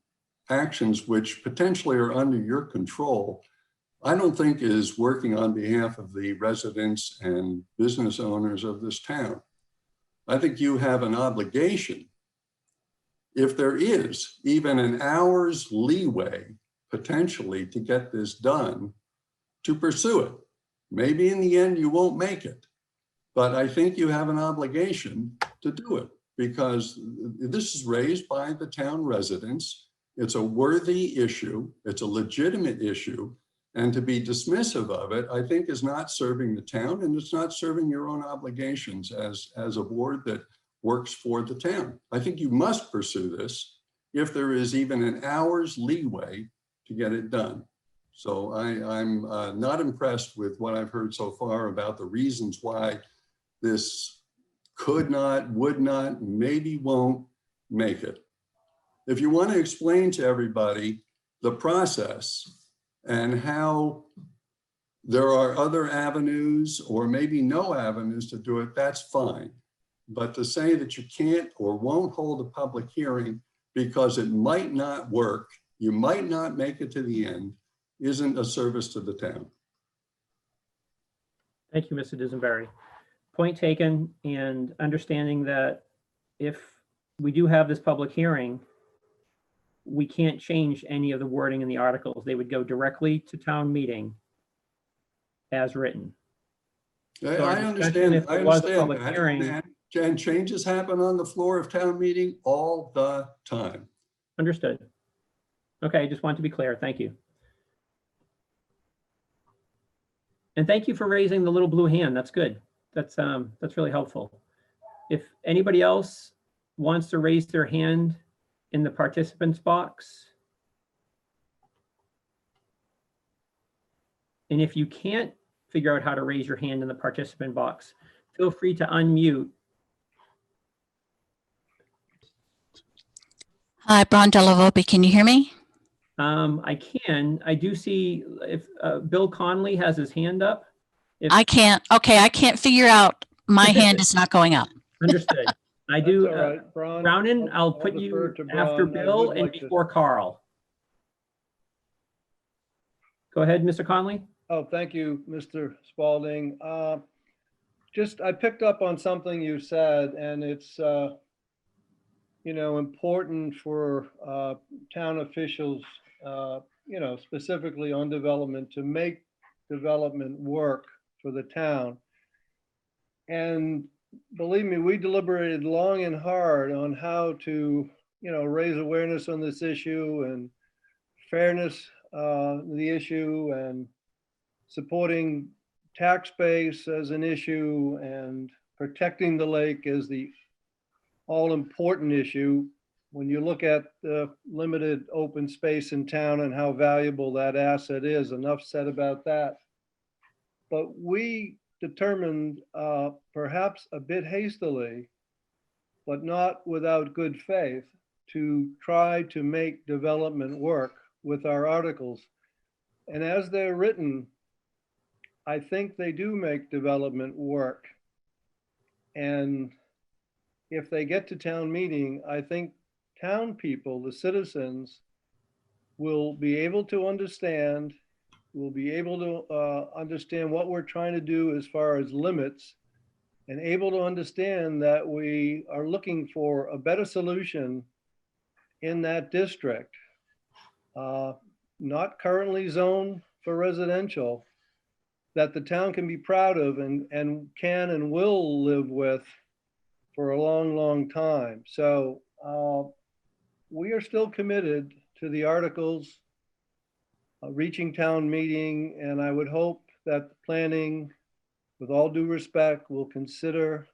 S7: actions which potentially are under your control, I don't think is working on behalf of the residents and business owners of this town. I think you have an obligation, if there is even an hour's leeway potentially to get this done, to pursue it. Maybe in the end you won't make it, but I think you have an obligation to do it, because this is raised by the town residents. It's a worthy issue. It's a legitimate issue. And to be dismissive of it, I think, is not serving the town, and it's not serving your own obligations as a board that works for the town. I think you must pursue this if there is even an hour's leeway to get it done. So I'm not impressed with what I've heard so far about the reasons why this could not, would not, maybe won't make it. If you want to explain to everybody the process and how there are other avenues or maybe no avenues to do it, that's fine. But to say that you can't or won't hold a public hearing because it might not work, you might not make it to the end, isn't a service to the town.
S1: Thank you, Mr. Dusenberry. Point taken, and understanding that if we do have this public hearing, we can't change any of the wording in the articles. They would go directly to town meeting as written. So our
S7: I
S1: discussion,
S7: understand.
S1: if
S7: I
S1: it was a
S7: understand
S1: public
S7: that.
S1: hearing-
S7: And changes happen on the floor of town meeting all the time.
S1: Understood. Okay, just wanted to be clear. Thank you. And thank you for raising the little blue hand. That's good. That's really helpful. If anybody else wants to raise their hand in the participants box, and if you can't figure out how to raise your hand in the participant box, feel free to unmute.
S8: Hi, Bron Delavopi. Can you hear me?
S1: I can. I do see if Bill Conley has his hand up.
S8: I can't. Okay, I can't figure out. My hand is not going up.
S1: Understood. I do.
S5: That's all right, Bron.
S1: Brownon, I'll put
S5: defer
S1: you
S5: to Bron.
S1: after
S5: I
S1: Bill
S5: would
S1: and
S5: like to-
S1: before Carl. Go ahead, Mr. Conley.
S5: Oh, thank you, Mr. Spalding. I picked up on something you said, and it's, important for town officials, specifically on development, to make development work for the town. And believe me, we deliberated long and hard on how to, raise awareness on this issue and fairness, the issue, and supporting tax base as an issue, and protecting the lake as the all-important issue. When you look at the limited open space in town and how valuable that asset is, enough said about that. But we determined, perhaps a bit hastily, but not without good faith, to try to make development work with our articles. And as they're written, I think they do make development work. And if they get to town meeting, I think town people, the citizens, will be able to understand, understand what we're trying to do as far as limits, and able to understand that we are looking for a better solution in that district. Not currently zoned for residential, that the town can be proud of and can and will live with for a long, long time. So we are still committed to the articles reaching town meeting, and I would hope that the planning, with all due respect, will consider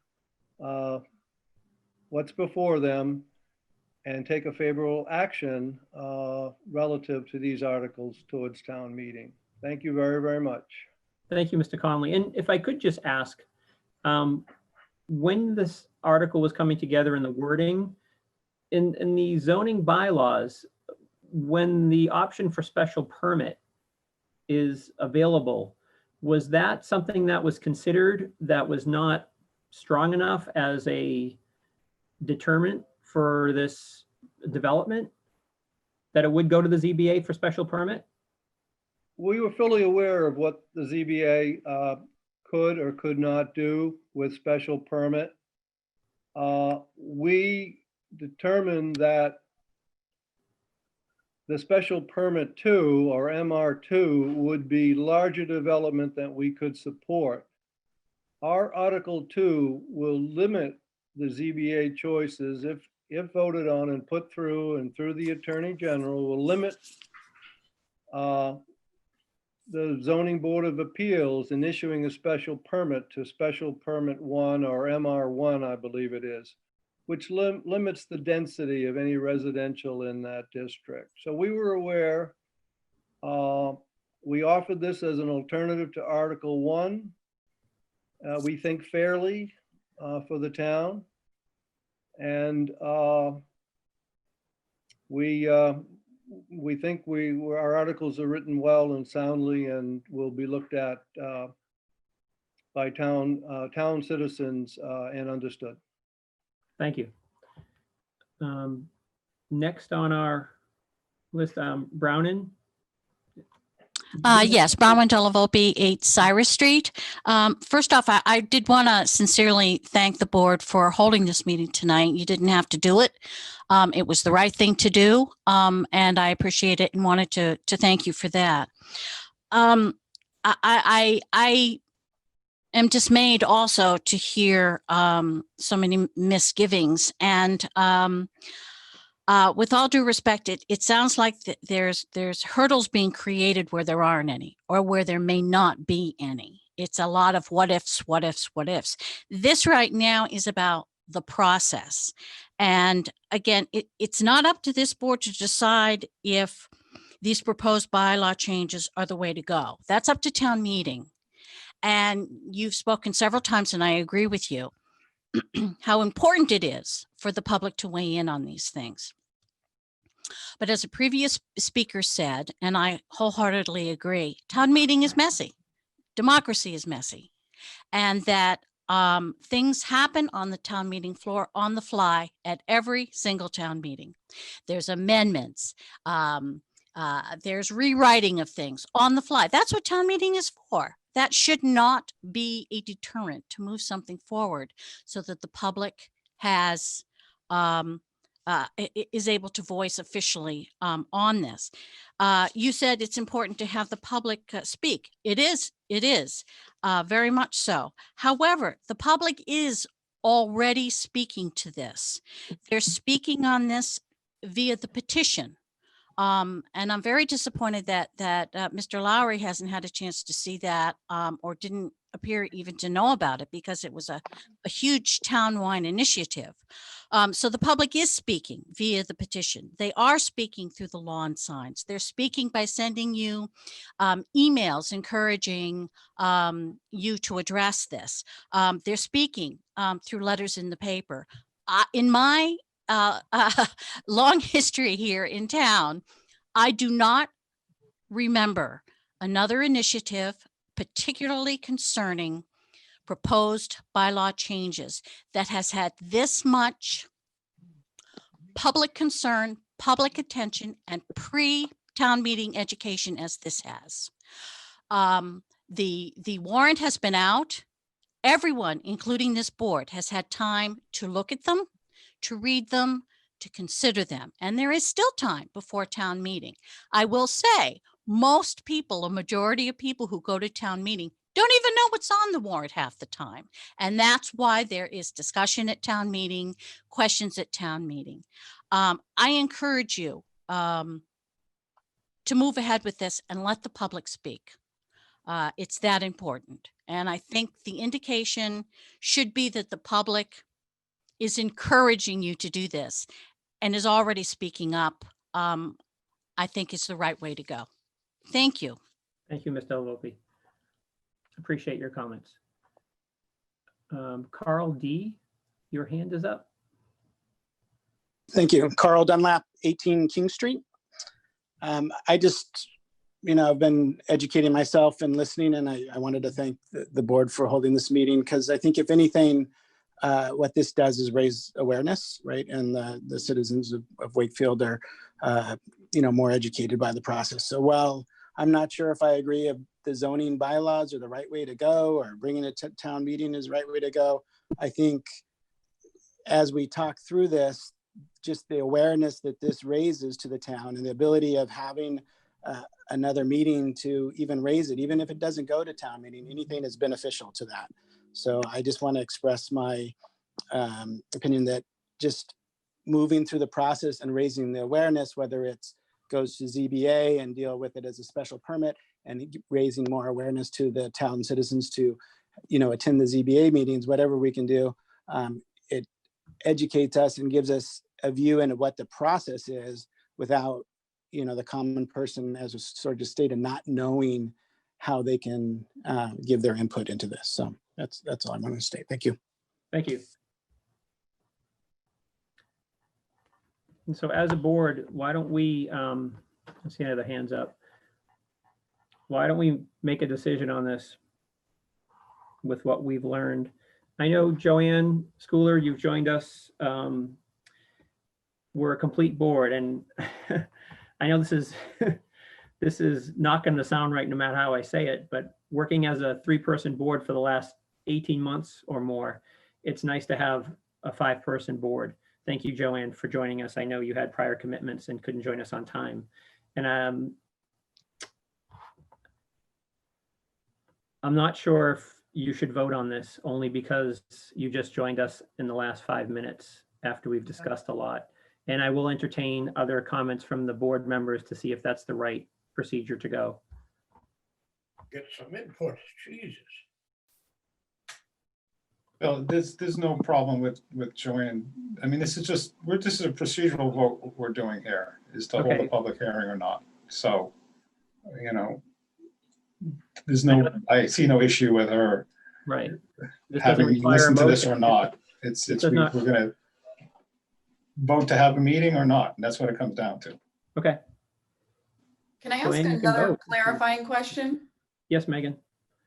S5: what's before them and take a favorable action relative to these articles towards town meeting. Thank you very, very much.
S1: Thank you, Mr. Conley. And if I could just ask, when this article was coming together in the wording, in the zoning bylaws, when the option for special permit is available, was that something that was considered that was not strong enough as a determinant for this development, that it would go to the ZBA for special permit?
S5: We were fully aware of what the ZBA could or could not do with special permit. We determined that the special permit 2 or MR2 would be larger development than we could support. Our Article 2 will limit the ZBA choices if voted on and put through and through the Attorney General, will limit the Zoning Board of Appeals in issuing a special permit to special permit 1 or MR1, I believe it is, which limits the density of any residential in that district. So we were aware. We offered this as an alternative to Article 1. We think fairly for the town. And we think our articles are written well and soundly and will be looked at by town citizens and understood.
S1: Thank you. Next on our list, Brownin.
S8: Yes, Bronwyn Delavolpe, 8 Cyrus Street. First off, I did want to sincerely thank the board for holding this meeting tonight. You didn't have to do it. It was the right thing to do, and I appreciate it and wanted to thank you for that. I am dismayed also to hear so many misgivings, and with all due respect, it sounds like there's hurdles being created where there aren't any, or where there may not be any. It's a lot of what ifs, what ifs, what ifs. This right now is about the process. And again, it's not up to this board to decide if these proposed bylaw changes are the way to go. That's up to town meeting. And you've spoken several times, and I agree with you, how important it is for the public to weigh in on these things. But as a previous speaker said, and I wholeheartedly agree, town meeting is messy. Democracy is messy. And that things happen on the town meeting floor on the fly at every single town meeting. There's amendments. There's rewriting of things on the fly. That's what town meeting is for. That should not be a deterrent to move something forward so that the public has is able to voice officially on this. You said it's important to have the public speak. It is very much so. However, the public is already speaking to this. They're speaking on this via the petition. And I'm very disappointed that Mr. Lowry hasn't had a chance to see that or didn't appear even to know about it, because it was a huge town-wide initiative. So the public is speaking via the petition. They are speaking through the lawn signs. They're speaking by sending you emails encouraging you to address this. They're speaking through letters in the paper. In my long history here in town, I do not remember another initiative, particularly concerning proposed bylaw changes, that has had this much public concern, public attention, and town meeting education as this has. The warrant has been out. Everyone, including this board, has had time to look at them, to read them, to consider them. And there is still time before town meeting. I will say, most people, a majority of people who go to town meeting don't even know what's on the warrant half the time. And that's why there is discussion at town meeting, questions at town meeting. I encourage you to move ahead with this and let the public speak. It's that important. And I think the indication should be that the public is encouraging you to do this and is already speaking up. I think it's the right way to go. Thank you.
S1: Thank you, Ms. Delvope. Appreciate your comments. Carl D., your hand is up.
S9: Thank you. Carl Dunlap, 18 King Street. I just, I've been educating myself and listening, and I wanted to thank the board for holding this meeting, because I think if anything, what this does is raise awareness, right? And the citizens of Wakefield are, more educated by the process. So while I'm not sure if I agree if the zoning bylaws are the right way to go, or bringing it to town meeting is the right way to go, I think as we talk through this, just the awareness that this raises to the town and the ability of having another meeting to even raise it, even if it doesn't go to town meeting, anything is beneficial to that. So I just want to express my opinion that just moving through the process and raising the awareness, whether it's goes to ZBA and deal with it as a special permit, and raising more awareness to the town citizens to, attend the ZBA meetings, whatever we can do, it educates us and gives us a view into what the process is without, the common person, as was sort of just stated, not knowing how they can give their input into this. So that's all I want to state. Thank you.
S1: Thank you. And so as a board, why don't we, let's see, I have the hands up. Why don't we make a decision on this with what we've learned? I know Joanne Schooler, you've joined us. We're a complete board, and I know this is this is not going to sound right no matter how I say it, but working as a 3-person board for the last 18 months or more, it's nice to have a 5-person board. Thank you, Joanne, for joining us. I know you had prior commitments and couldn't join us on time. And I'm not sure if you should vote on this, only because you just joined us in the last 5 minutes after we've discussed a lot. And I will entertain other comments from the board members to see if that's the right procedure to go.
S10: Get some input, Jesus.
S2: Well, there's no problem with Joanne. I mean, this is just, this is a procedural vote we're doing here, is to hold
S1: Okay.
S2: a public hearing or not. So, there's no, I see no issue with her
S1: Right. This doesn't
S2: having
S1: require a
S2: listened to this
S1: motion.
S2: or not. It's
S1: does
S2: we're
S1: not-
S2: gonna vote to have a meeting or not, and that's what it comes down to.
S1: Okay.
S4: Can I ask
S1: Joanne, you can
S4: another
S1: vote.
S4: clarifying question?
S1: Yes, Megan.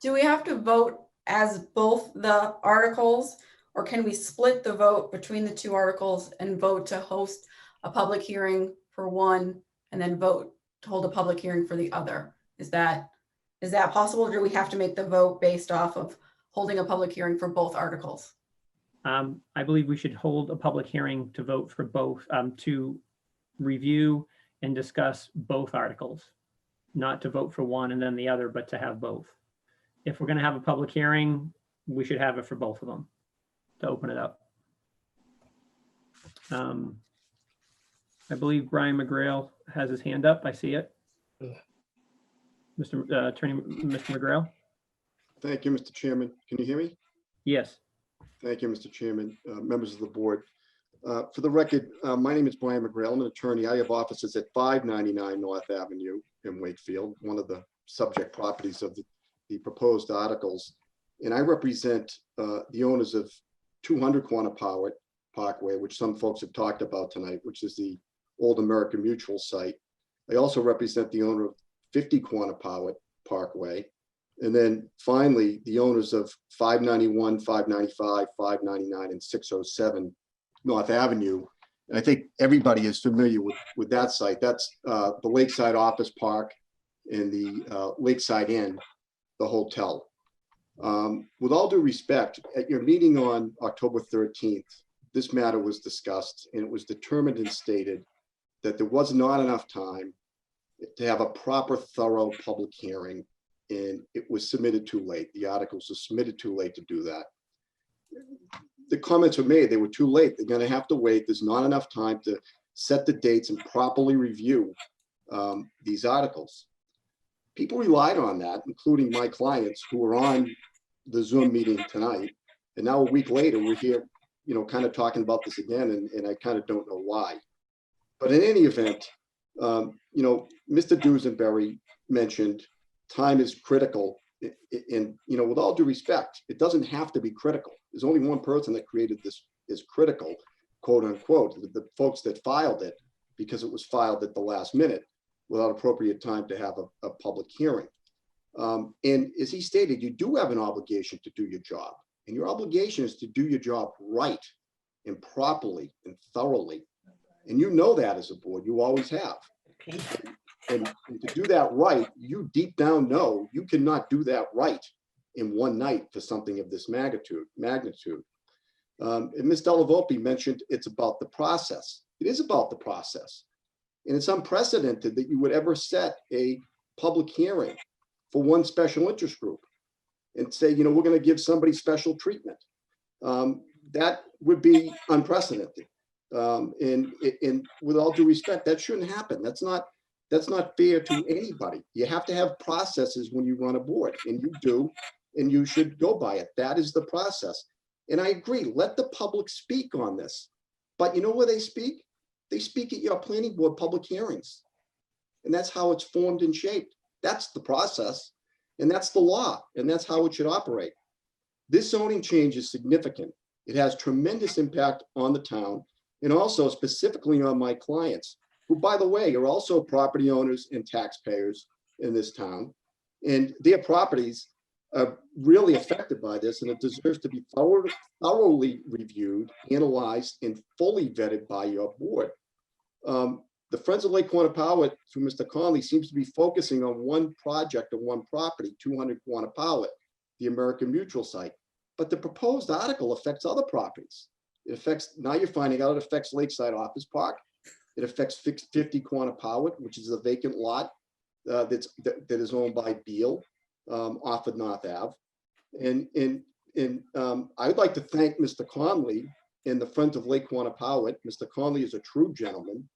S4: Do we have to vote as both the articles, or can we split the vote between the 2 articles and vote to host a public hearing for one and then vote to hold a public hearing for the other? Is that possible, or do we have to make the vote based off of holding a public hearing for both articles?
S1: I believe we should hold a public hearing to vote for both, to review and discuss both articles, not to vote for one and then the other, but to have both. If we're going to have a public hearing, we should have it for both of them to open it up. I believe Brian McGrail has his hand up. I see it. Mr. Attorney, Mr. McGrail?
S11: Thank you, Mr. Chairman. Can you hear me?
S1: Yes.
S11: Thank you, Mr. Chairman, members of the board. For the record, my name is Brian McGrail. I'm an attorney. I have offices at 599 North Avenue in Wakefield, one of the subject properties of the proposed articles. And I represent the owners of 200 Corner Parkway, which some folks have talked about tonight, which is the old American Mutual site. I also represent the owner of 50 Corner Parkway. And then finally, the owners of 591, 595, 599, and 607 North Avenue. And I think everybody is familiar with that site. That's the Lakeside Office Park and the Lakeside Inn, the hotel. With all due respect, at your meeting on October 13th, this matter was discussed and it was determined and stated that there was not enough time to have a proper, thorough public hearing, and it was submitted too late. The articles were submitted too late to do that. The comments were made, they were too late. They're gonna have to wait. There's not enough time to set the dates and properly review these articles. People relied on that, including my clients who were on the Zoom meeting tonight. And now a week later, we're here, kind of talking about this again, and I kind of don't know why. But in any event, Mr. Dusenberry mentioned time is critical. And, with all due respect, it doesn't have to be critical. There's only one person that created this is critical, quote unquote, the folks that filed it, because it was filed at the last minute without appropriate time to have a public hearing. And as he stated, you do have an obligation to do your job, and your obligation is to do your job right and properly and thoroughly. And you know that as a board, you always have. And to do that right, you deep down know you cannot do that right in one night for something of this magnitude. And Ms. Delavolpe mentioned it's about the process. It is about the process. And it's unprecedented that you would ever set a public hearing for one special interest group and say, we're going to give somebody special treatment. That would be unprecedented. And with all due respect, that shouldn't happen. That's not fair to anybody. You have to have processes when you run a board, and you do, and you should go by it. That is the process. And I agree, let the public speak on this. But you know where they speak? They speak at your planning board public hearings. And that's how it's formed and shaped. That's the process, and that's the law, and that's how it should operate. This zoning change is significant. It has tremendous impact on the town, and also specifically on my clients, who, by the way, are also property owners and taxpayers in this town. And their properties are really affected by this, and it deserves to be thoroughly reviewed, analyzed, and fully vetted by your board. The Friends of Lake Quannapowitt, through Mr. Conley, seems to be focusing on one project or one property, 200 Quannapowitt, the American Mutual site. But the proposed article affects other properties. It affects, now you're finding out, it affects Lakeside Office Park. It affects 50 Quannapowitt, which is a vacant lot that is owned by Beal off of North Ave. And I would like to thank Mr. Conley and the Friends of Lake Quannapowitt. Mr. Conley is a true gentleman,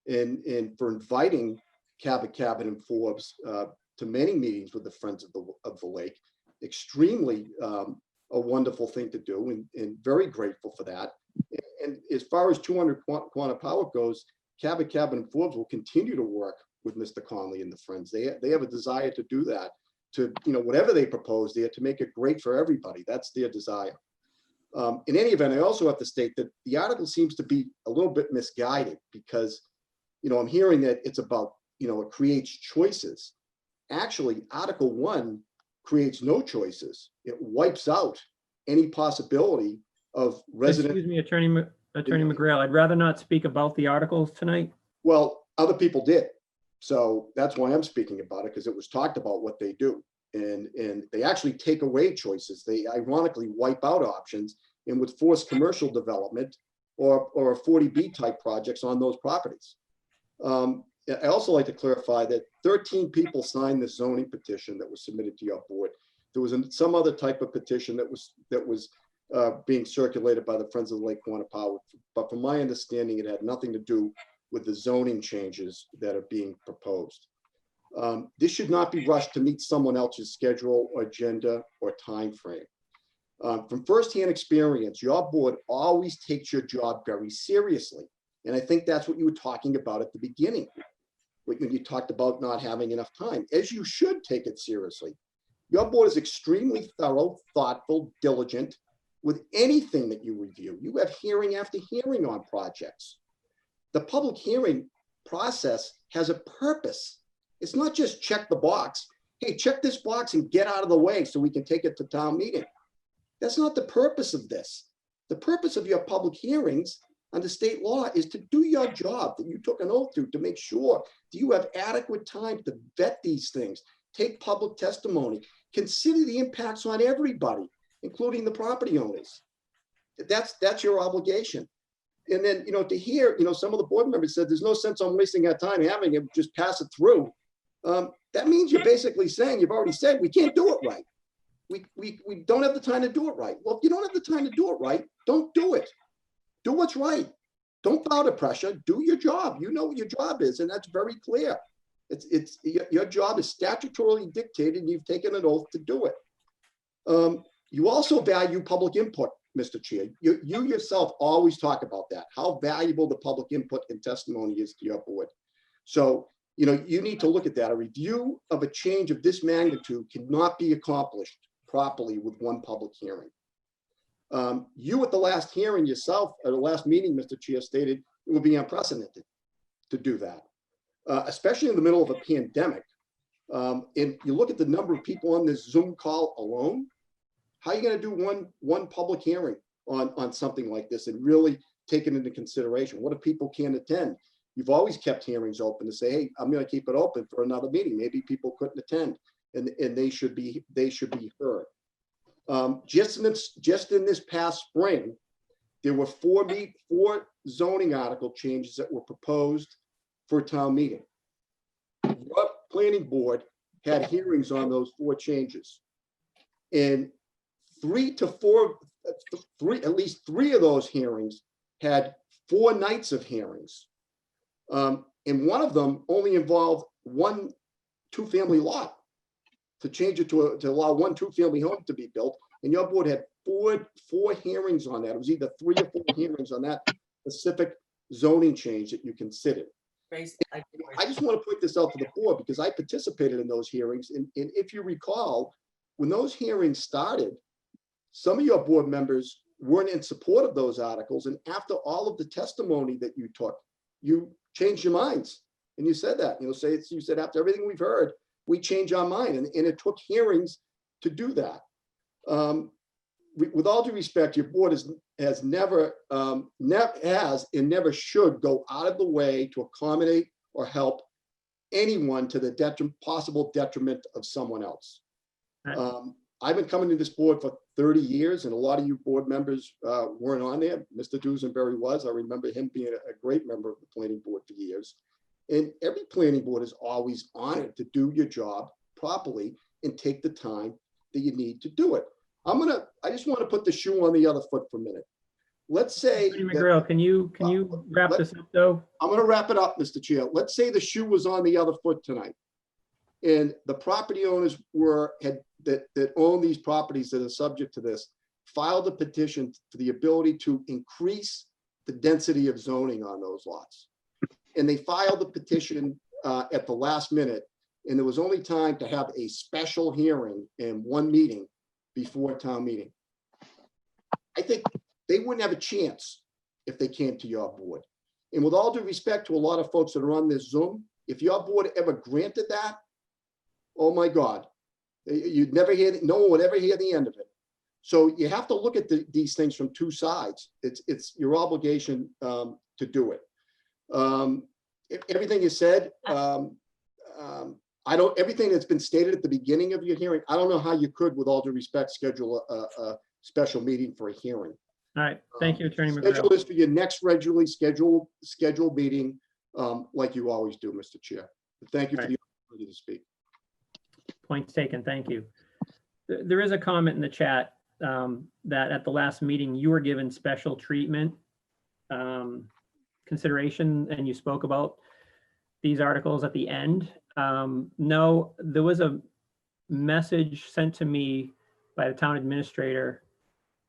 S11: and for inviting Cabot and Forbes to many meetings with the Friends of the Lake. Extremely a wonderful thing to do, and very grateful for that. And as far as 200 Quannapowitt goes, Cabot and Forbes will continue to work with Mr. Conley and the Friends. They have a desire to do that, to, whatever they propose there, to make it great for everybody. That's their desire. In any event, I also have to state that the article seems to be a little bit misguided, because, I'm hearing that it's about, it creates choices. Actually, Article 1 creates no choices. It wipes out any possibility of resident.
S1: Excuse me, Attorney McGrail, I'd rather not speak about the articles tonight.
S11: Well, other people did. So that's why I'm speaking about it, because it was talked about what they do. And they actually take away choices. They ironically wipe out options and would force commercial development or 40B type projects on those properties. I also like to clarify that 13 people signed the zoning petition that was submitted to your board. There was some other type of petition that was being circulated by the Friends of the Lake Quannapowitt, but from my understanding, it had nothing to do with the zoning changes that are being proposed. This should not be rushed to meet someone else's schedule or agenda or time frame. From firsthand experience, your board always takes your job very seriously. And I think that's what you were talking about at the beginning, when you talked about not having enough time, as you should take it seriously. Your board is extremely thorough, thoughtful, diligent with anything that you review. You have hearing after hearing on projects. The public hearing process has a purpose. It's not just check the box. Hey, check this box and get out of the way so we can take it to town meeting. That's not the purpose of this. The purpose of your public hearings under state law is to do your job that you took an oath to make sure that you have adequate time to vet these things, take public testimony, consider the impacts on everybody, including the property owners. That's your obligation. And then, to hear, some of the board members said, there's no sense on wasting our time having it, just pass it through. That means you're basically saying, you've already said, we can't do it right. We don't have the time to do it right. Well, if you don't have the time to do it right, don't do it. Do what's right. Don't bow to pressure. Do your job. You know what your job is, and that's very clear. It's your job is statutorily dictated, and you've taken an oath to do it. You also value public input, Mr. Chair. You yourself always talk about that, how valuable the public input and testimony is to your board. So, you need to look at that. A review of a change of this magnitude cannot be accomplished properly with one public hearing. You at the last hearing yourself, at the last meeting, Mr. Chair, stated it would be unprecedented to do that, especially in the middle of a pandemic. And you look at the number of people on this Zoom call alone, how are you going to do one public hearing on something like this and really take it into consideration? What if people can't attend? You've always kept hearings open to say, hey, I'm going to keep it open for another meeting. Maybe people couldn't attend and they should be heard. Just in this past spring, there were four zoning article changes that were proposed for town meeting. Your planning board had hearings on those 4 changes. And at least three of those hearings had 4 nights of hearings. And one of them only involved 1 2-family lot to change it to allow 1 2-family home to be built. And your board had four hearings on that. It was either 3 or 4 hearings on that specific zoning change that you considered. I just want to point this out to the board because I participated in those hearings. And if you recall, when those hearings started, some of your board members weren't in support of those articles. And after all of the testimony that you took, you changed your minds. And you said that, you said after everything we've heard, we change our mind. And it took hearings to do that. With all due respect, your board has never and never should go out of the way to accommodate or help anyone to the possible detriment of someone else. I've been coming to this board for 30 years, and a lot of you board members weren't on there. Mr. Dusenberry was. I remember him being a great member of the planning board for years. And every planning board is always honored to do your job properly and take the time that you need to do it. I just want to put the shoe on the other foot for a minute. Let's say,
S1: Attorney McGrail, can you wrap this up though?
S11: I'm going to wrap it up, Mr. Chair. Let's say the shoe was on the other foot tonight, and the property owners that own these properties that are subject to this filed a petition for the ability to increase the density of zoning on those lots. And they filed the petition at the last minute, and there was only time to have a special hearing in 1 meeting before town meeting. I think they wouldn't have a chance if they came to your board. And with all due respect to a lot of folks that are on this Zoom, if your board ever granted that, oh my God, you'd never hear, no one would ever hear the end of it. So you have to look at these things from 2 sides. It's your obligation to do it. If everything is said, everything that's been stated at the beginning of your hearing, I don't know how you could, with all due respect, schedule a special meeting for a hearing.
S1: All right, thank you, Attorney
S11: Schedule
S1: McGrail.
S11: this for your next regularly scheduled meeting, like you always do, Mr. Chair. But thank you for the opportunity to speak.
S1: Points taken, thank you. There is a comment in the chat that at the last meeting, you were given special treatment consideration, and you spoke about these articles at the end. No, there was a message sent to me by the town administrator's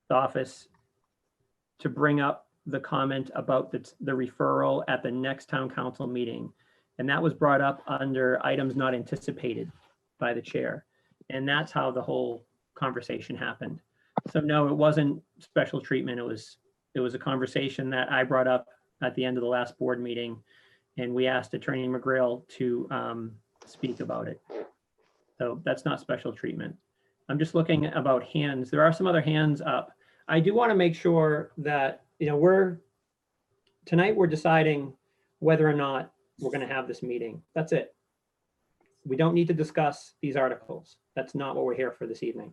S1: office to bring up the comment about the referral at the next town council meeting. And that was brought up under items not anticipated by the chair. And that's how the whole conversation happened. So no, it wasn't special treatment. It was a conversation that I brought up at the end of the last board meeting, and we asked Attorney McGrail to speak about it. So that's not special treatment. I'm just looking about hands. There are some other hands up. I do want to make sure that, we're Tonight, we're deciding whether or not we're going to have this meeting. That's it. We don't need to discuss these articles. That's not what we're here for this evening.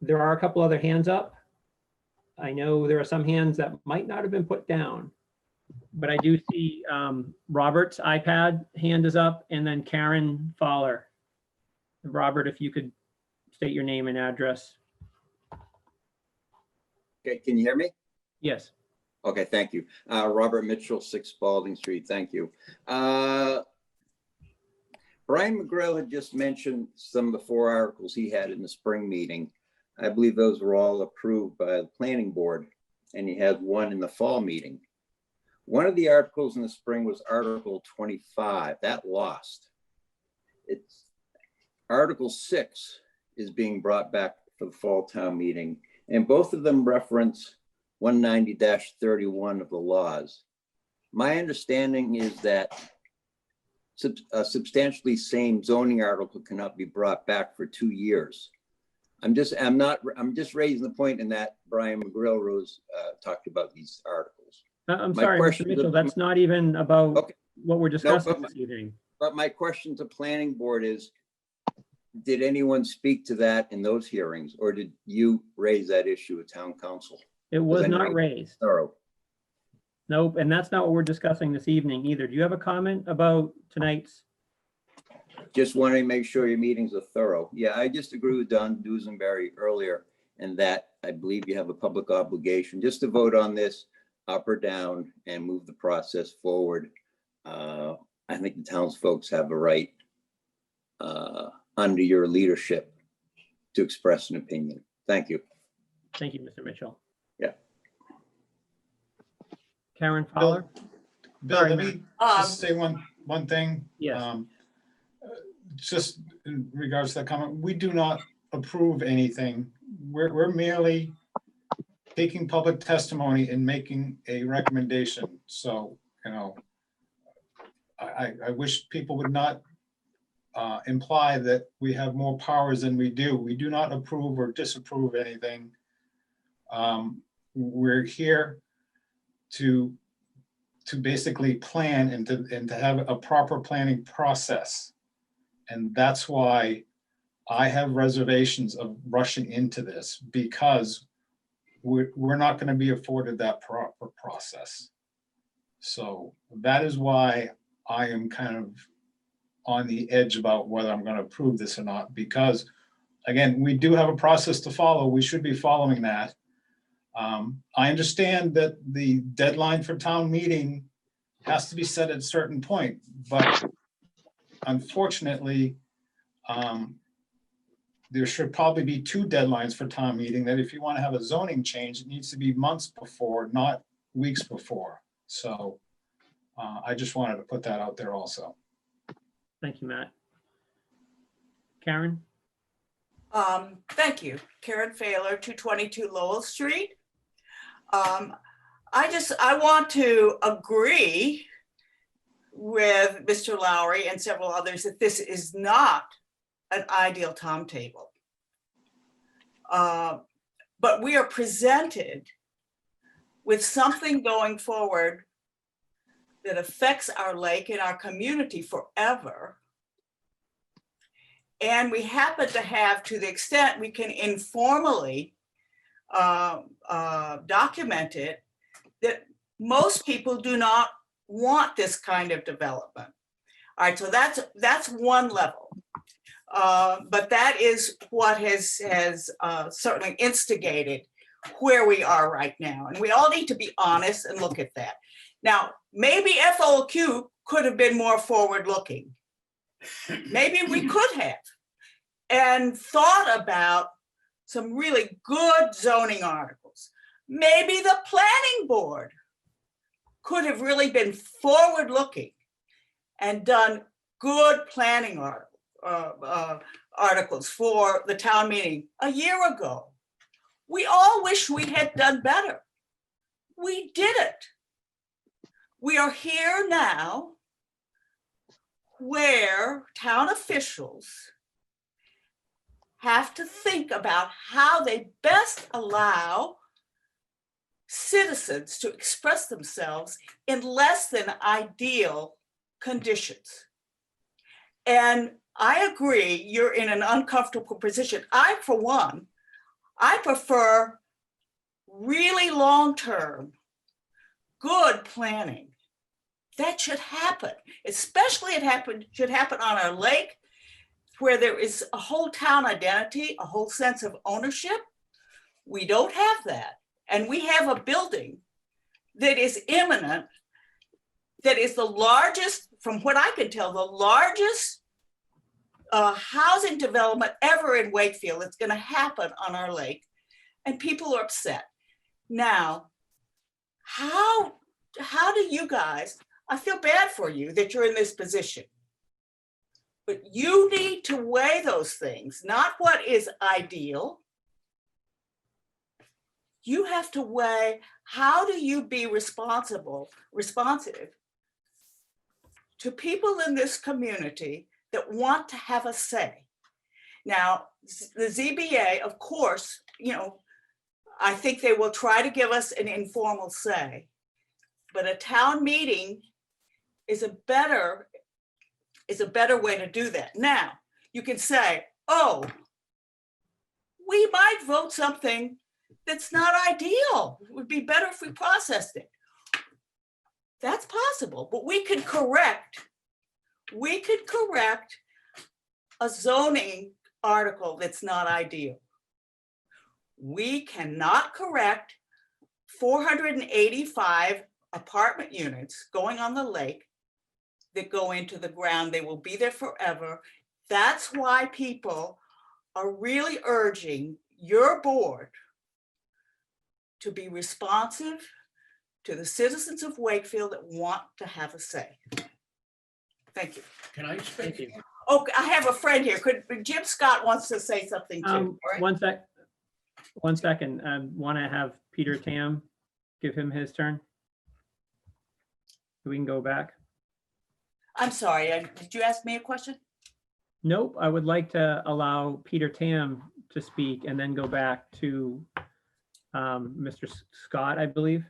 S1: There are a couple other hands up. I know there are some hands that might not have been put down, but I do see Robert's iPad hand is up, and then Karen Fowler. Robert, if you could state your name and address.
S12: Okay, can you hear me?
S1: Yes.
S12: Okay, thank you. Robert Mitchell, 6 Spalding Street, thank you. Brian McGrail had just mentioned some of the 4 articles he had in the spring meeting. I believe those were all approved by the planning board, and he had one in the fall meeting. One of the articles in the spring was Article 25. That lost. It's Article 6 is being brought back for the fall town meeting, and both of them reference 190-31 of the laws. My understanding is that a substantially same zoning article cannot be brought back for 2 years. I'm just raising the point in that Brian McGrail Rose talked about these articles.
S1: I'm sorry, Mr. Mitchell, that's not even about what we're discussing this evening.
S12: But my question to planning board is, did anyone speak to that in those hearings, or did you raise that issue at town council?
S1: It was not raised.
S12: Thorough.
S1: Nope, and that's not what we're discussing this evening either. Do you have a comment about tonight's?
S12: Just wanting to make sure your meetings are thorough. Yeah, I just agree with Don Dusenberry earlier, and that I believe you have a public obligation just to vote on this up or down and move the process forward. I think the townsfolk have a right under your leadership to express an opinion. Thank you.
S1: Thank you, Mr. Mitchell.
S12: Yeah.
S1: Karen Fowler?
S2: Bill,
S1: Sorry,
S2: let me just say one thing.
S1: Yes.
S2: Just in regards to that comment, we do not approve anything. We're merely taking public testimony and making a recommendation. So, you know, I wish people would not imply that we have more powers than we do. We do not approve or disapprove anything. We're here to basically plan and to have a proper planning process. And that's why I have reservations of rushing into this, because we're not going to be afforded that proper process. So that is why I am kind of on the edge about whether I'm going to approve this or not, because again, we do have a process to follow. We should be following that. I understand that the deadline for town meeting has to be set at a certain point, but unfortunately, there should probably be 2 deadlines for town meeting, that if you want to have a zoning change, it needs to be months before, not weeks before. So I just wanted to put that out there also.
S1: Thank you, Matt. Karen?
S13: Thank you. Karen Failer, 222 Lowell Street. I want to agree with Mr. Lowry and several others that this is not an ideal timetable. But we are presented with something going forward that affects our lake and our community forever. And we happen to have, to the extent we can informally document it, that most people do not want this kind of development. All right, so that's one level. But that is what has certainly instigated where we are right now. And we all need to be honest and look at that. Now, maybe FOQ could have been more forward-looking. Maybe we could have, and thought about some really good zoning articles. Maybe the planning board could have really been forward-looking and done good planning articles for the town meeting a year ago. We all wish we had done better. We didn't. We are here now where town officials have to think about how they best allow citizens to express themselves in less than ideal conditions. And I agree, you're in an uncomfortable position. I, for one, I prefer really long-term, good planning. That should happen, especially should happen on our lake, where there is a whole town identity, a whole sense of ownership. We don't have that. And we have a building that is imminent, that is the largest, from what I can tell, the largest housing development ever in Wakefield. It's going to happen on our lake, and people are upset. Now, how do you guys, I feel bad for you that you're in this position, but you need to weigh those things, not what is ideal. You have to weigh, how do you be responsive to people in this community that want to have a say. Now, the ZBA, of course, I think they will try to give us an informal say, but a town meeting is a better way to do that. Now, you can say, oh, we might vote something that's not ideal. It would be better if we processed it. That's possible, but we could correct a zoning article that's not ideal. We cannot correct 485 apartment units going on the lake that go into the ground. They will be there forever. That's why people are really urging your board to be responsive to the citizens of Wakefield that want to have a say. Thank you.
S10: Can I speak?
S1: Thank you.
S13: Oh, I have a friend here. Jim Scott wants to say something too. Right?
S1: One second. Want to have Peter Tam give him his turn? We can go back.
S13: I'm sorry. Did you ask me a question?
S1: Nope. I would like to allow Peter Tam to speak and then go back to Mr. Scott, I believe.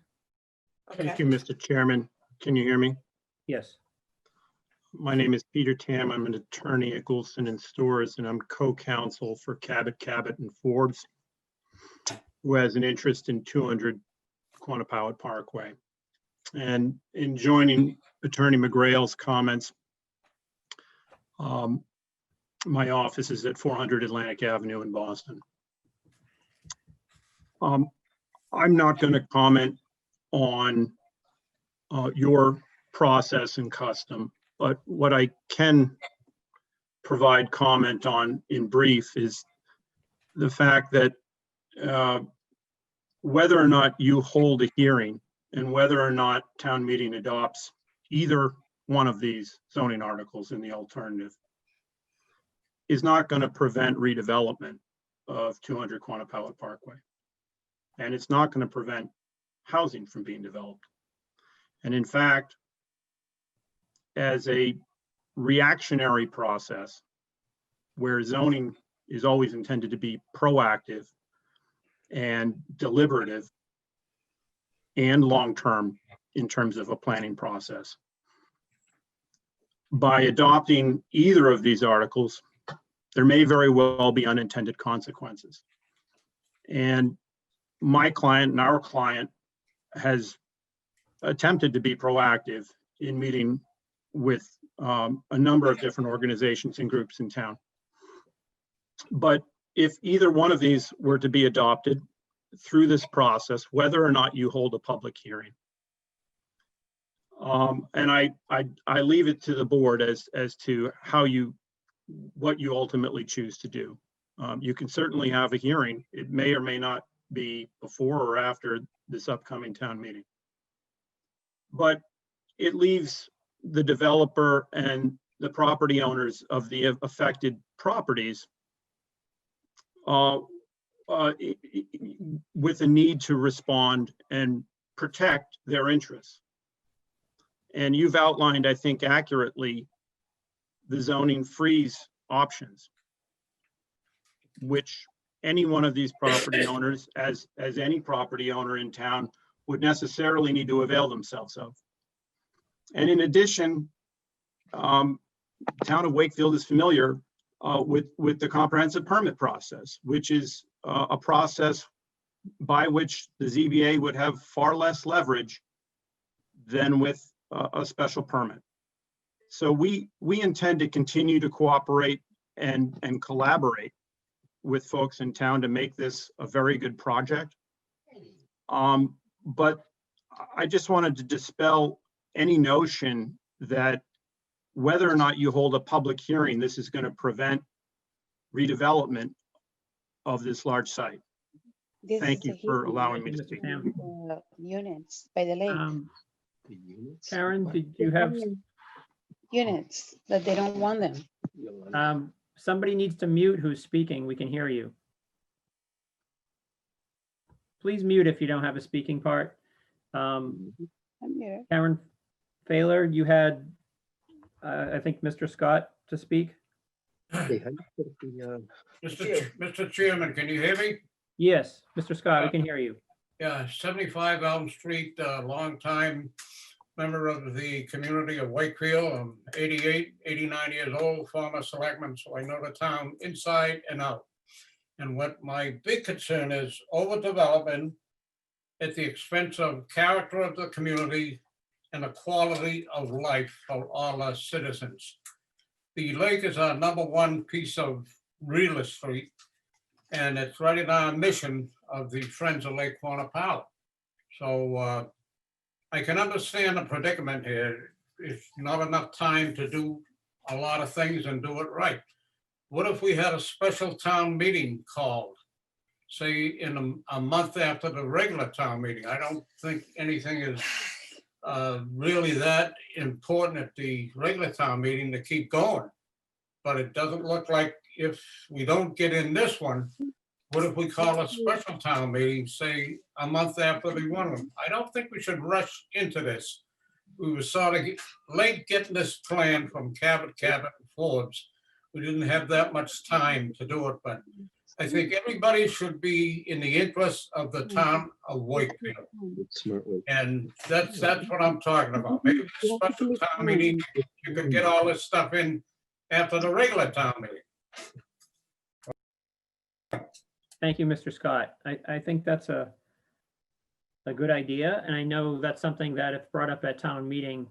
S6: Thank you, Mr. Chairman. Can you hear me?
S1: Yes.
S6: My name is Peter Tam. I'm an attorney at Goulston and Stores, and I'm co-counsel for Cabot, and Forbes, who has an interest in 200 Quannapowitt Parkway. And in joining Attorney McGrail's comments, my office is at 400 Atlantic Avenue in Boston. I'm not going to comment on your process and custom, but what I can provide comment on in brief is the fact that whether or not you hold a hearing and whether or not town meeting adopts either one of these zoning articles in the alternative is not going to prevent redevelopment of 200 Quannapowitt Parkway. And it's not going to prevent housing from being developed. And in fact, as a reactionary process where zoning is always intended to be proactive and deliberative and long-term in terms of a planning process, by adopting either of these articles, there may very well be unintended consequences. And my client and our client has attempted to be proactive in meeting with a number of different organizations and groups in town. But if either one of these were to be adopted through this process, whether or not you hold a public hearing, and I leave it to the board as to what you ultimately choose to do. You can certainly have a hearing. It may or may not be before or after this upcoming town meeting. But it leaves the developer and the property owners of the affected properties with a need to respond and protect their interests. And you've outlined, I think, accurately the zoning freeze options, which any one of these property owners, as any property owner in town, would necessarily need to avail themselves of. And in addition, town of Wakefield is familiar with the comprehensive permit process, which is a process by which the ZBA would have far less leverage than with a special permit. So we intend to continue to cooperate and collaborate with folks in town to make this a very good project. But I just wanted to dispel any notion that whether or not you hold a public hearing, this is going to prevent redevelopment of this large site. Thank you for allowing me to speak.
S14: Units by the lake.
S1: Karen, did you have,
S14: Units, that they don't want them.
S1: somebody needs to mute who's speaking. We can hear you. Please mute if you don't have a speaking part.
S14: I'm here.
S1: Karen Failer, you had, I think, Mr. Scott to speak.
S10: Mr. Chairman, can you hear me?
S1: Yes, Mr. Scott, we can hear you.
S10: Yeah, 75 Elm Street, longtime member of the community of Wakefield. I'm 88, 89 years old, former selectman, so I know the town inside and out. And what my big concern is overdevelopment at the expense of character of the community and the quality of life for all our citizens. The lake is our #1 piece of real estate, and it's right in our mission of the Friends of Lake Quannapowitt. So I can understand the predicament here. It's not enough time to do a lot of things and do it right. What if we had a special town meeting called, say in a month after the regular town meeting? I don't think anything is really that important at the regular town meeting to keep going. But it doesn't look like, if we don't get in this one, what if we call a special town meeting, say a month after the one? I don't think we should rush into this. We were sort of late getting this plan from Cabot and Forbes. We didn't have that much time to do it, but I think everybody should be in the interest of the town of Wakefield. And that's what I'm talking about. Maybe a special town meeting, you can get all this stuff in after the regular town meeting.
S1: Thank you, Mr. Scott. I think that's a good idea. And I know that's something that if brought up at town meeting,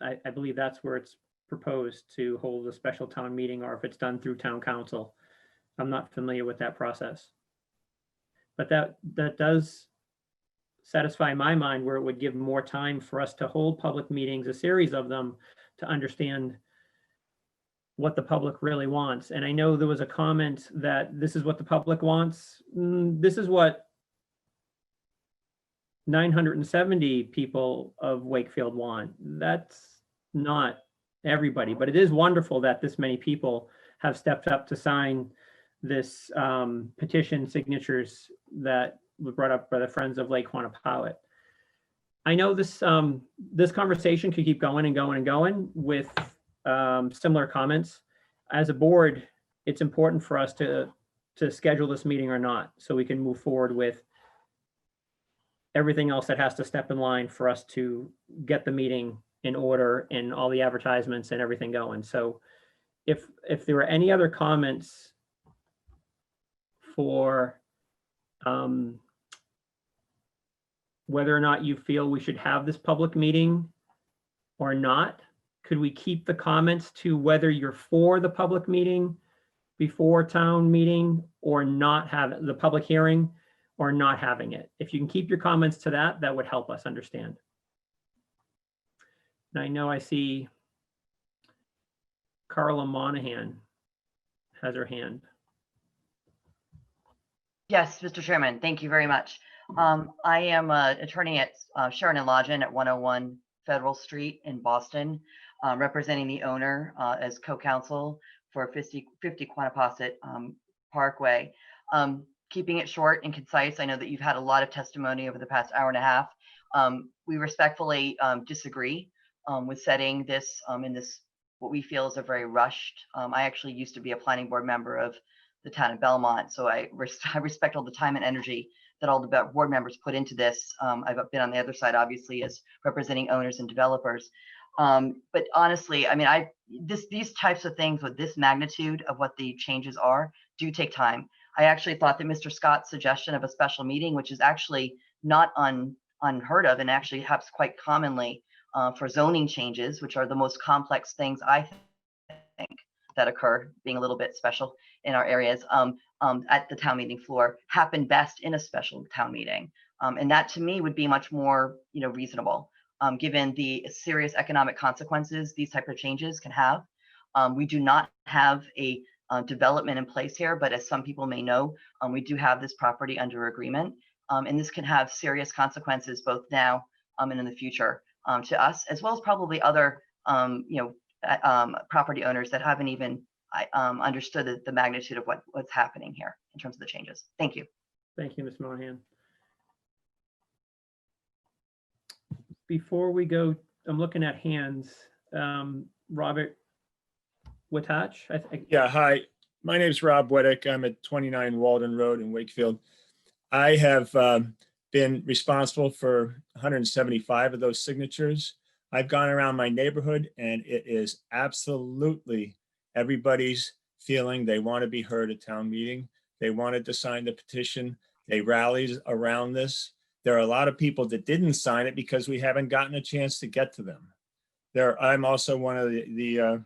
S1: I believe that's where it's proposed to hold a special town meeting, or if it's done through town council. I'm not familiar with that process. But that does satisfy my mind, where it would give more time for us to hold public meetings, a series of them, to understand what the public really wants. And I know there was a comment that this is what the public wants. This is what 970 people of Wakefield want. That's not everybody, but it is wonderful that this many people have stepped up to sign this petition signatures that was brought up by the Friends of Lake Quannapowitt. I know this this conversation could keep going and going and going with similar comments. As a board, it's important for us to schedule this meeting or not, so we can move forward with everything else that has to step in line for us to get the meeting in order and all the advertisements and everything going. So if there were any other comments for whether or not you feel we should have this public meeting or not, could we keep the comments to whether you're for the public meeting before town meeting, or not have the public hearing, or not having it? If you can keep your comments to that, that would help us understand. And I know I see Carla Monahan has her hand.
S15: Yes, Mr. Chairman, thank you very much. I am an attorney at Sharon and Lodgen at 101 Federal Street in Boston, representing the owner as co-counsel for 50 Quannapowitt Parkway. Keeping it short and concise, I know that you've had a lot of testimony over the past hour and a half. We respectfully disagree with setting this in this, what we feel is a very rushed. I actually used to be a planning board member of the town of Belmont, so I respect all the time and energy that all the board members put into this. I've been on the other side, obviously, as representing owners and developers. But honestly, I mean, these types of things with this magnitude of what the changes are do take time. I actually thought that Mr. Scott's suggestion of a special meeting, which is actually not unheard of and actually happens quite commonly for zoning changes, which are the most complex things I think that occur, being a little bit special in our areas at the town meeting floor, happen best in a special town meeting. And that to me would be much more, reasonable, given the serious economic consequences these type of changes can have. We do not have a development in place here, but as some people may know, we do have this property under agreement. And this can have serious consequences both now and in the future to us, as well as probably other, property owners that haven't even understood the magnitude of what's happening here in terms of the changes. Thank you.
S1: Thank you, Ms. Monahan. Before we go, I'm looking at hands. Robert Watach.
S16: Yeah, hi. My name's Rob Weddick. I'm at 29 Walden Road in Wakefield. I have been responsible for 175 of those signatures. I've gone around my neighborhood and it is absolutely everybody's feeling they want to be heard at town meeting. They wanted to sign the petition. They rallied around this. There are a lot of people that didn't sign it because we haven't gotten a chance to get to them. I'm also one of the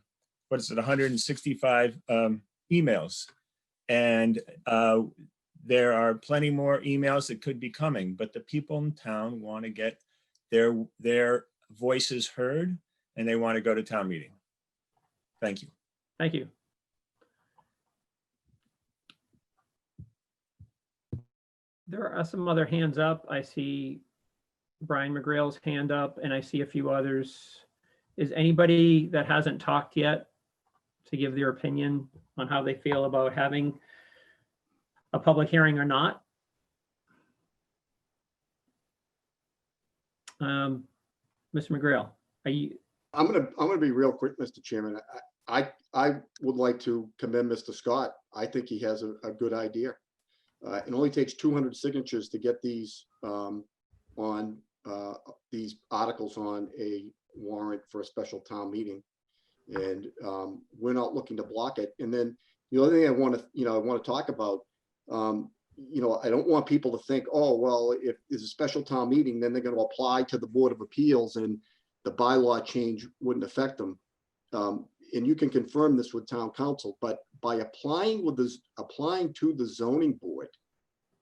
S16: 165 emails. And there are plenty more emails that could be coming, but the people in town want to get their voices heard and they want to go to town meeting. Thank you.
S1: Thank you. There are some other hands up. I see Brian McGrail's hand up and I see a few others. Is anybody that hasn't talked yet to give their opinion on how they feel about having a public hearing or not? Mr. McGrail, are you?
S11: I'm gonna be real quick, Mr. Chairman. I would like to commend Mr. Scott. I think he has a good idea. It only takes 200 signatures to get these on these articles on a warrant for a special town meeting, and we're not looking to block it. And then the other thing I want to talk about, I don't want people to think, oh well, if there's a special town meeting, then they're going to apply to the Board of Appeals and the bylaw change wouldn't affect them. And you can confirm this with town council, but by applying to the zoning board,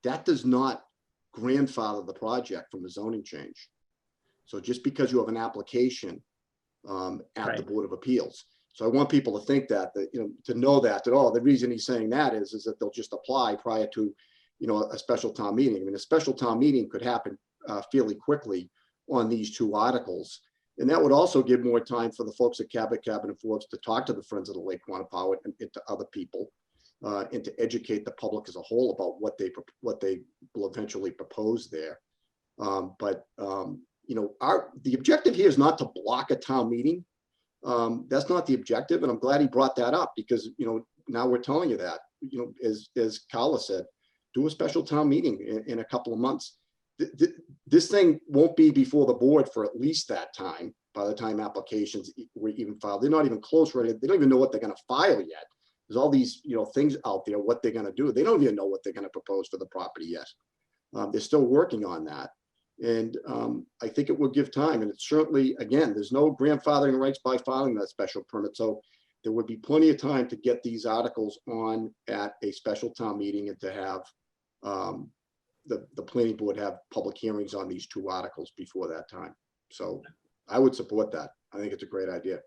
S11: that does not grandfather the project from the zoning change. So just because you have an application at the Board of Appeals. So I want people to think that to know that the reason he's saying that is that they'll just apply prior to, a special town meeting. I mean, a special town meeting could happen fairly quickly on these two articles. And that would also give more time for the folks at Cabot, and Forbes to talk to the Friends of the Lake Quannapowitt and to other people and to educate the public as a whole about what they will eventually propose there. The objective here is not to block a town meeting. That's not the objective. And I'm glad he brought that up because, now we're telling you that, as Carla said, do a special town meeting in a couple of months. This thing won't be before the board for at least that time. By the time applications were even filed, they're not even close ready. They don't even know what they're going to file yet. There's all these, things out there, what they're going to do. They don't even know what they're going to propose for the property yet. They're still working on that. And I think it will give time. And it's certainly, again, there's no grandfathering rights by filing that special permit. So there would be plenty of time to get these articles on at a special town meeting and to have the planning board have public hearings on these two articles before that time. So I would support that. I think it's a great idea.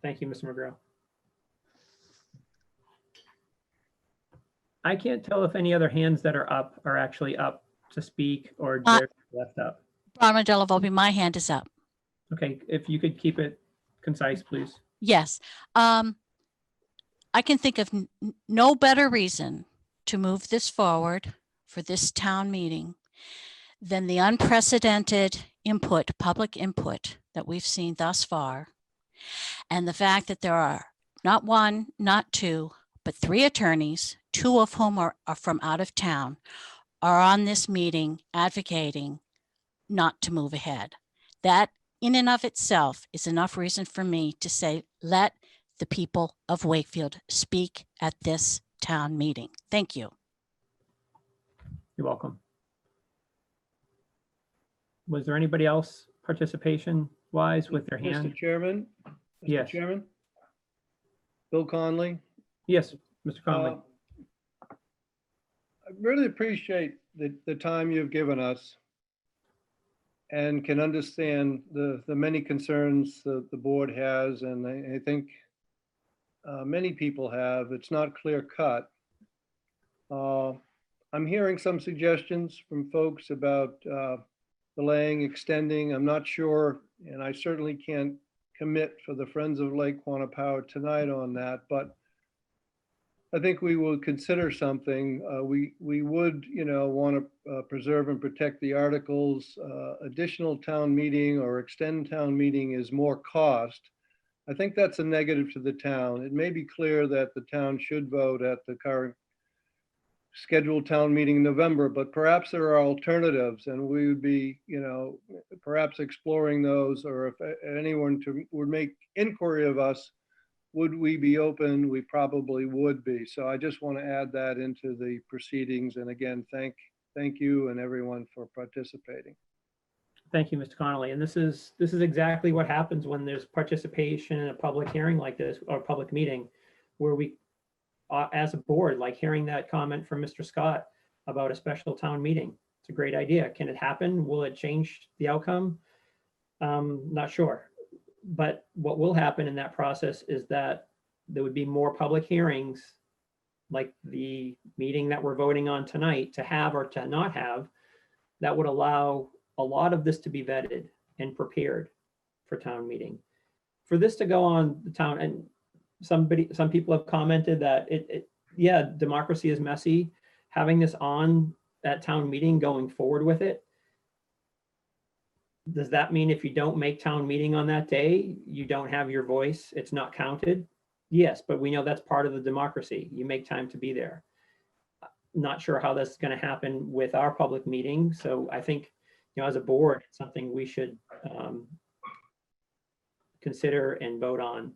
S1: Thank you, Mr. McGraw. I can't tell if any other hands that are up are actually up to speak or they're left up.
S8: Barbara Della Volpe, my hand is up.
S1: Okay, if you could keep it concise, please.
S8: Yes. I can think of no better reason to move this forward for this town meeting than the unprecedented public input that we've seen thus far. And the fact that there are not one, not two, but 3 attorneys, 2 of whom are from out of town, are on this meeting advocating not to move ahead. That in and of itself is enough reason for me to say, let the people of Wakefield speak at this town meeting. Thank you.
S1: You're welcome. Was there anybody else participation wise with their hand?
S5: Mr. Chairman?
S1: Yes.
S5: Mr. Chairman? Bill Conley?
S1: Yes, Mr. Conley.
S5: I really appreciate the time you've given us and can understand the many concerns that the board has, and I think many people have. It's not clear cut. I'm hearing some suggestions from folks about delaying, extending. I'm not sure, and I certainly can't commit for the Friends of Lake Quannapowa tonight on that, but I think we will consider something. We would, want to preserve and protect the articles. Additional town meeting or extend town meeting is more cost. I think that's a negative to the town. It may be clear that the town should vote at the current scheduled town meeting in November, but perhaps there are alternatives, and we would be, perhaps exploring those, or if anyone would make inquiry of us, would we be open? We probably would be. So I just want to add that into the proceedings. And again, thank you and everyone for participating.
S1: Thank you, Mr. Connolly. And this is exactly what happens when there's participation in a public hearing like this, or public meeting, where we, as a board, like hearing that comment from Mr. Scott about a special town meeting. It's a great idea. Can it happen? Will it change the outcome? Not sure. But what will happen in that process is that there would be more public hearings, like the meeting that we're voting on tonight, to have or to not have, that would allow a lot of this to be vetted and prepared for town meeting. For this to go on the town, and some people have commented that yeah, democracy is messy. Having this on that town meeting, going forward with it, does that mean if you don't make town meeting on that day, you don't have your voice, it's not counted? Yes, but we know that's part of the democracy. You make time to be there. Not sure how that's going to happen with our public meeting. So I think, as a board, it's something we should consider and vote on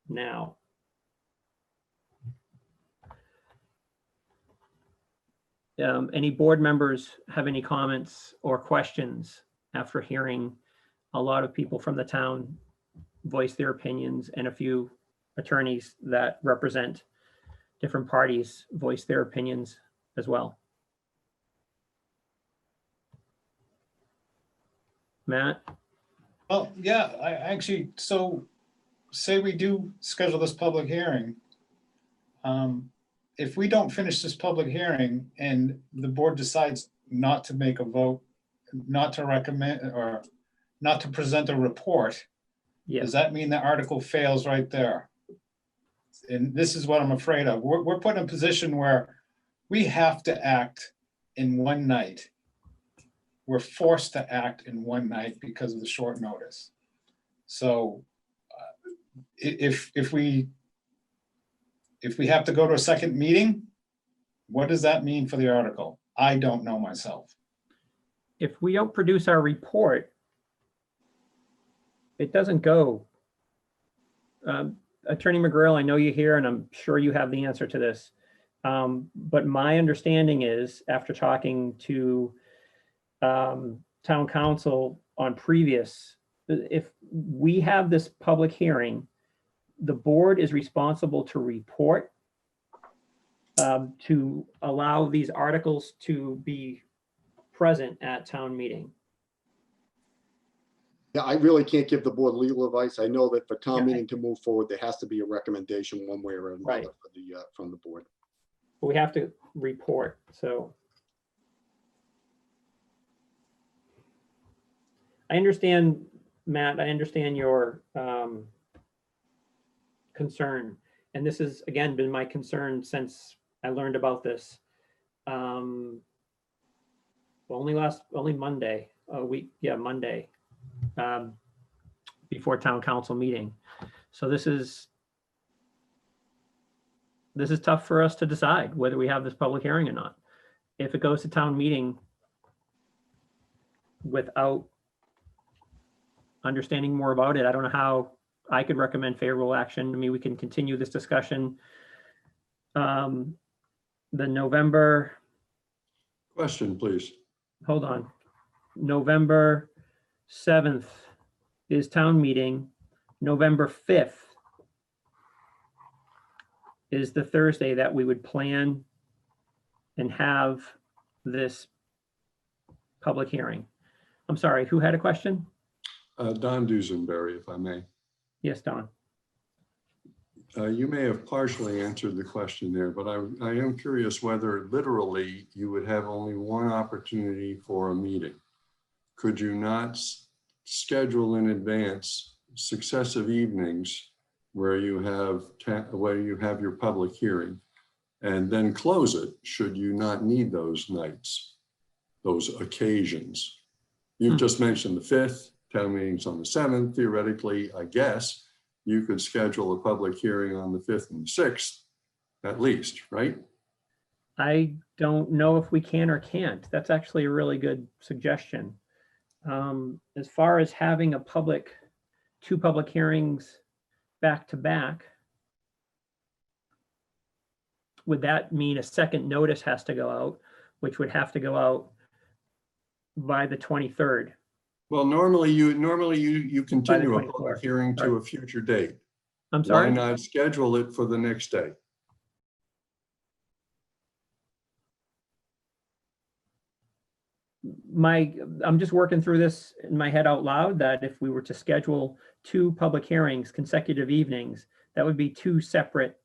S1: now. Any board members have any comments or questions after hearing a lot of people from the town voice their opinions, and a few attorneys that represent different parties voice their opinions as well? Matt?
S2: Well, yeah, I actually, so say we do schedule this public hearing. If we don't finish this public hearing and the board decides not to make a vote, not to recommend, or not to present a report, does that mean the article fails right there? And this is what I'm afraid of. We're put in a position where we have to act in one night. We're forced to act in one night because of the short notice. So if we have to go to a second meeting, what does that mean for the article? I don't know myself.
S1: If we don't produce our report, it doesn't go. Attorney McGrill, I know you're here and I'm sure you have the answer to this. But my understanding is, after talking to town council on previous, if we have this public hearing, the board is responsible to report, to allow these articles to be present at town meeting.
S11: Yeah, I really can't give the board legal advice. I know that for town meeting to move forward, there has to be a recommendation one way or another for the, from the board.
S1: But we have to report, so. I understand, Matt, I understand your concern. And this has, again, been my concern since I learned about this. Only Monday, Monday, before town council meeting. So this is tough for us to decide whether we have this public hearing or not. if it goes to town meeting without understanding more about it, I don't know how I could recommend favorable action. I mean, we can continue this discussion. The November,
S7: Question, please.
S1: hold on, November 7th is town meeting. November 5th is the Thursday that we would plan and have this public hearing. I'm sorry, who had a question?
S7: Don Dusenberry, if I may.
S1: Yes, Don.
S7: You may have partially answered the question there, but I am curious whether literally you would have only one opportunity for a meeting. Could you not schedule in advance successive evenings where you have your public hearing and then close it should you not need those nights, those occasions? You've just mentioned the 5th, town meeting's on the 7th. Theoretically, I guess, you could schedule a public hearing on the 5th and 6th, at least, right?
S1: I don't know if we can or can't. That's actually a really good suggestion. As far as having two public hearings back to back, would that mean a second notice has to go out, which would have to go out by the 23rd?
S7: Well, normally you continue a
S1: 24th.
S7: public hearing to a future date.
S1: I'm sorry?
S7: Why not schedule it for the next day?
S1: I'm just working through this in my head out loud, that if we were to schedule two public hearings, consecutive evenings, that would be two separate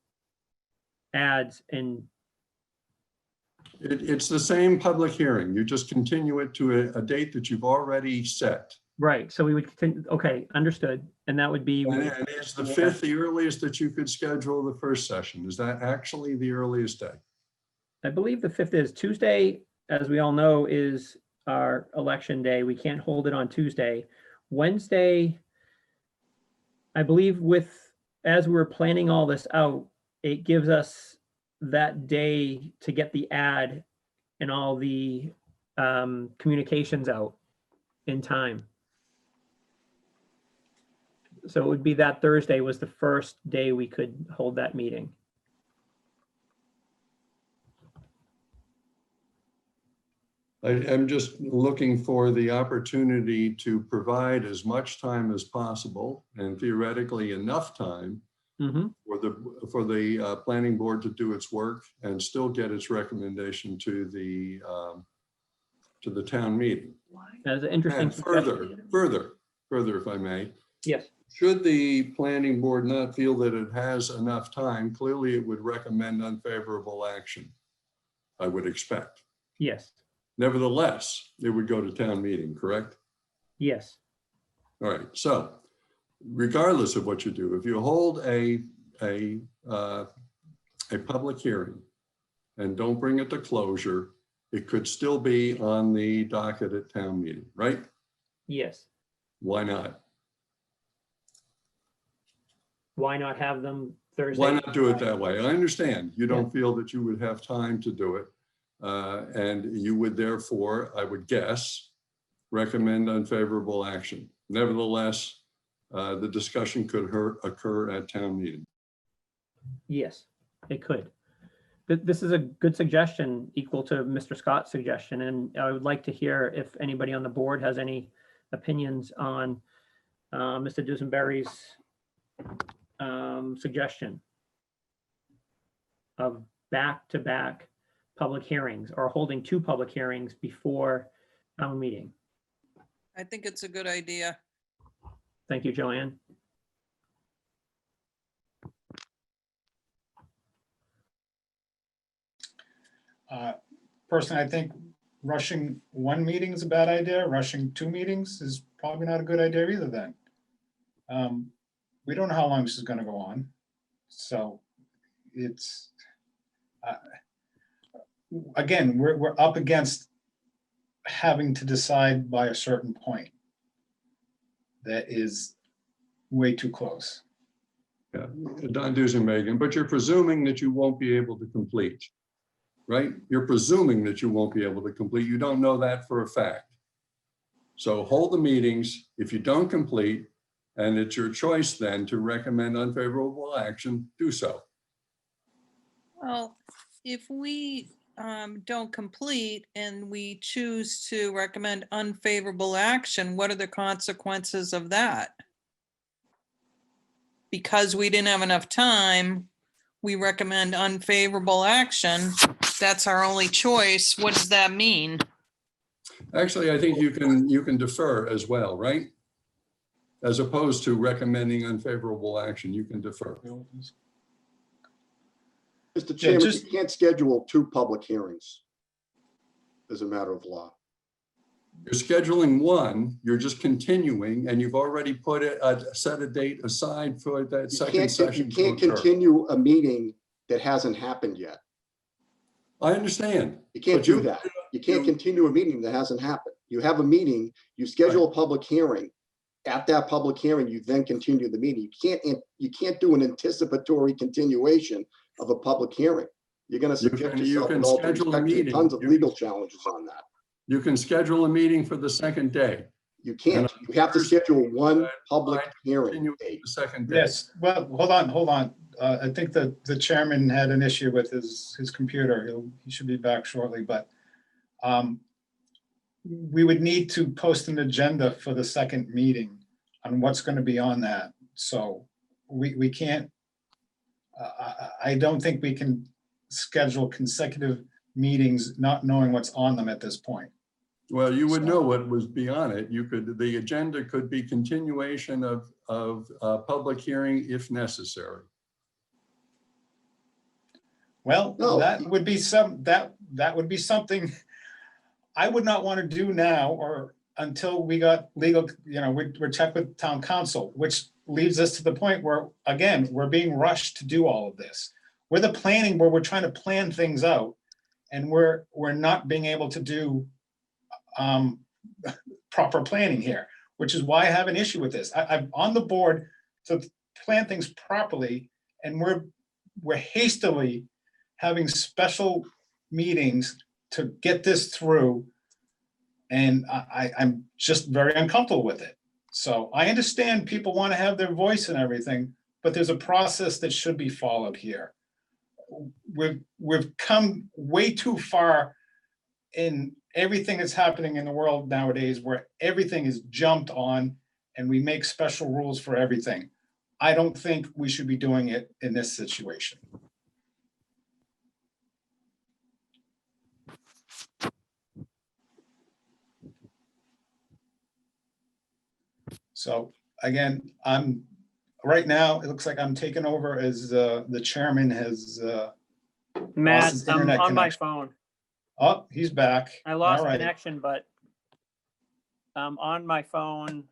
S1: ads. And
S7: It's the same public hearing. You just continue it to a date that you've already set.
S1: right, so we would continue, okay, understood. And that would be,
S7: And is the 5th the earliest that you could schedule the first session? Is that actually the earliest day?
S1: I believe the 5th is Tuesday, as we all know, is our election day. We can't hold it on Tuesday. Wednesday, I believe as we're planning all this out, it gives us that day to get the ad and all the communications out in time. So it would be that Thursday was the first day we could hold that meeting.
S7: I'm just looking for the opportunity to provide as much time as possible and theoretically enough time for the planning board to do its work and still get its recommendation to the town meeting.
S1: As an interesting
S7: And further, if I may.
S1: Yes.
S7: Should the planning board not feel that it has enough time, clearly it would recommend unfavorable action, I would expect.
S1: Yes.
S7: Nevertheless, it would go to town meeting, correct?
S1: Yes.
S7: All right, so regardless of what you do, if you hold a public hearing and don't bring it to closure, it could still be on the docket at town meeting, right?
S1: Yes.
S7: Why not?
S1: Why not have them Thursday?
S7: Why not do it that way? I understand you don't feel that you would have time to do it. And you would therefore, I would guess, recommend unfavorable action. Nevertheless, the discussion could occur at town meeting.
S1: Yes, it could. This is a good suggestion, equal to Mr. Scott's suggestion, and I would like to hear if anybody on the board has any opinions on Mr. Dusenberry's suggestion of back-to-back public hearings or holding two public hearings before town meeting.
S17: I think it's a good idea.
S1: Thank you, Joanne.
S2: Personally, I think rushing one meeting is a bad idea. Rushing two meetings is probably not a good idea either then. We don't know how long this is going to go on. So it's, again, we're up against having to decide by a certain point. That is way too close.
S7: Yeah, Don Dusenberry, but you're presuming that you won't be able to complete. right? You're presuming that you won't be able to complete. You don't know that for a fact. So hold the meetings. If you don't complete, and it's your choice then to recommend unfavorable action, do so.
S17: Well, if we don't complete and we choose to recommend unfavorable action, what are the consequences of that? Because we didn't have enough time, we recommend unfavorable action. That's our only choice. What does that mean?
S7: Actually, I think you can defer as well, right? As opposed to recommending unfavorable action, you can defer.
S11: Mr. Chairman, you can't schedule 2 public hearings as a matter of law.
S7: You're scheduling one, you're just continuing, and you've already put set a date aside for that second session.
S11: You can't continue a meeting that hasn't happened yet.
S7: I understand.
S11: You can't do that. You can't continue a meeting that hasn't happened. You have a meeting, you schedule a public hearing. At that public hearing, you then continue the meeting. You can't do an anticipatory continuation of a public hearing. You're going to subject yourself to all due respect to tons of legal challenges on that.
S7: You can schedule a meeting for the second day.
S11: You can't. You have to schedule one public hearing date.
S7: The second day.
S2: Yes, well, hold on. I think that the chairman had an issue with his computer. He should be back shortly, but we would need to post an agenda for the second meeting on what's going to be on that. So we can't, I don't think we can schedule consecutive meetings not knowing what's on them at this point.
S7: Well, you would know what was beyond it. The agenda could be continuation of public hearing if necessary.
S2: Well, that would be that would be something I would not want to do now or until we got legal, we're checked with town council, which leads us to the point where, again, we're being rushed to do all of this. We're the planning board, we're trying to plan things out, and we're not being able to do proper planning here, which is why I have an issue with this. I'm on the board to plan things properly, and we're hastily having special meetings to get this through, and I'm just very uncomfortable with it. So I understand people want to have their voice and everything, but there's a process that should be followed here. We've come way too far in everything that's happening in the world nowadays, where everything is jumped on and we make special rules for everything. I don't think we should be doing it in this situation. So again, right now, it looks like I'm taking over as the chairman has
S1: Matt,
S2: lost his
S1: I'm
S2: internet
S1: on my
S2: connection.
S1: phone.
S2: Oh, he's back.
S1: I lost
S2: All right.
S1: connection, but I'm on my phone,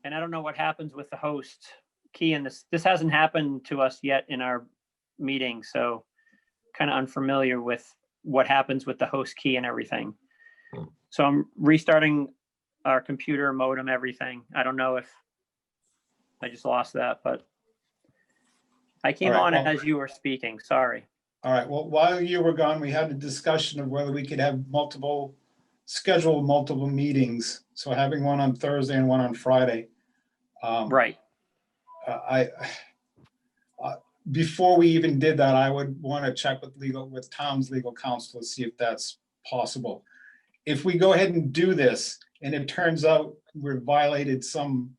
S1: and I don't know what happens with the host key. And this hasn't happened to us yet in our meeting, so kind of unfamiliar with what happens with the host key and everything. So I'm restarting our computer, modem, everything. I don't know if I just lost that, but I came
S2: All right,
S1: on
S2: well-
S1: as you were speaking. Sorry.
S2: All right, well, while you were gone, we had a discussion of whether we could have schedule multiple meetings. So having one on Thursday and one on Friday.
S1: Right.
S2: Before we even did that, I would want to check with Tom's legal counsel to see if that's possible. If we go ahead and do this, and it turns out we've violated some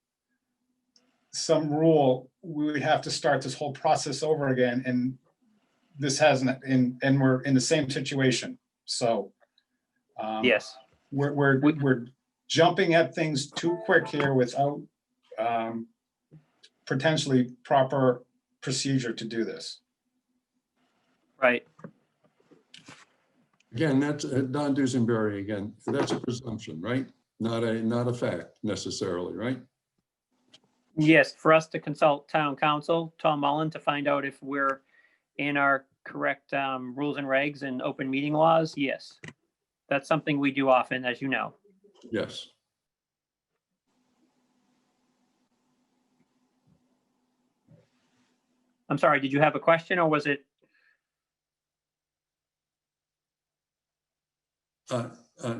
S2: rule, we would have to start this whole process over again, and this hasn't, and we're in the same situation. So
S1: Yes.
S2: we're jumping at things too quick here without potentially proper procedure to do this.
S1: Right.
S7: Again, that's Don Dusenberry again. That's a presumption, right? Not a fact necessarily, right?
S1: Yes, for us to consult town council, Tom Mullen, to find out if we're in our correct rules and regs and open meeting laws. Yes, that's something we do often, as you know.
S7: Yes.
S1: I'm sorry, did you have a question or was it?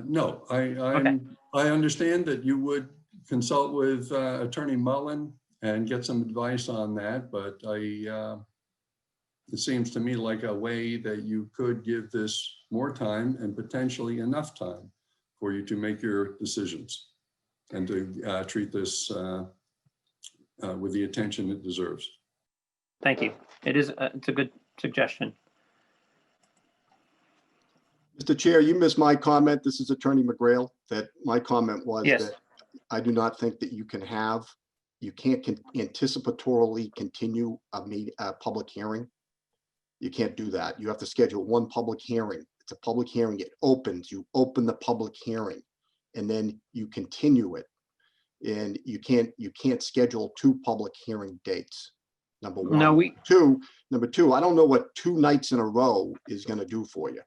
S7: No, I understand that you would consult with Attorney Mullen and get some advice on that, but it seems to me like a way that you could give this more time and potentially enough time for you to make your decisions and to treat this with the attention it deserves.
S1: Thank you. It's a good suggestion.
S11: Mr. Chair, you missed my comment. This is Attorney McGrail, that my comment was
S1: Yes.
S11: that I do not think that you can't anticipatorily continue a public hearing. You can't do that. You have to schedule one public hearing. It's a public hearing. It opens, you open the public hearing and then you continue it. And you can't schedule two public hearing dates. Number one.
S1: No,
S11: Number two, I don't know what 2 nights in a row is going to do for you.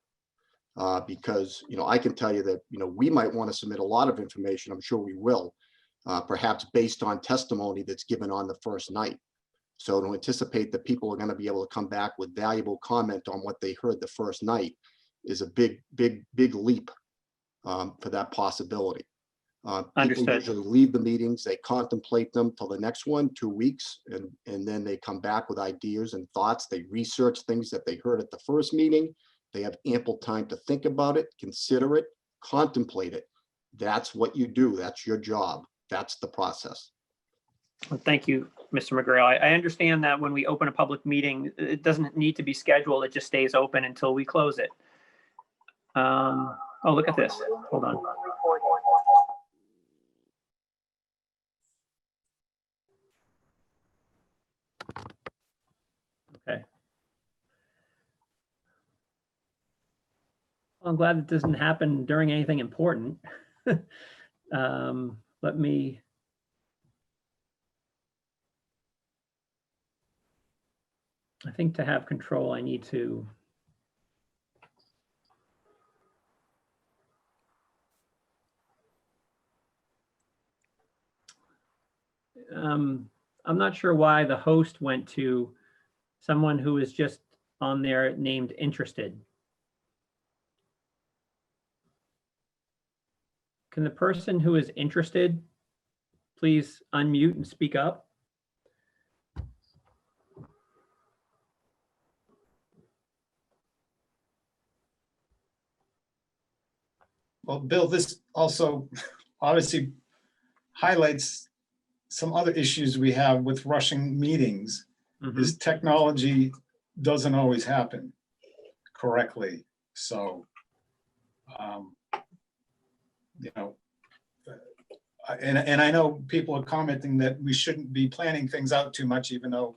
S11: Because, I can tell you that, we might want to submit a lot of information. I'm sure we will, perhaps based on testimony that's given on the first night. So to anticipate that people are going to be able to come back with valuable comment on what they heard the first night is a big leap for that possibility. People
S1: Understood.
S11: usually leave the meetings, they contemplate them till the next one, 2 weeks, and then they come back with ideas and thoughts. They research things that they heard at the first meeting. They have ample time to think about it, consider it, contemplate it. That's what you do. That's your job. That's the process.
S1: Well, thank you, Mr. McGrail. I understand that when we open a public meeting, it doesn't need to be scheduled. It just stays open until we close it. Oh, look at this. Hold on. Okay. Well, I'm glad it doesn't happen during anything important. Let me. I think to have control, I need to. I'm not sure why the host went to someone who is just on there named interested. Can the person who is interested please unmute and speak up?
S2: Well, Bill, this also obviously highlights some other issues we have with rushing meetings. Is technology doesn't always happen correctly. So, and I know people are commenting that we shouldn't be planning things out too much, even though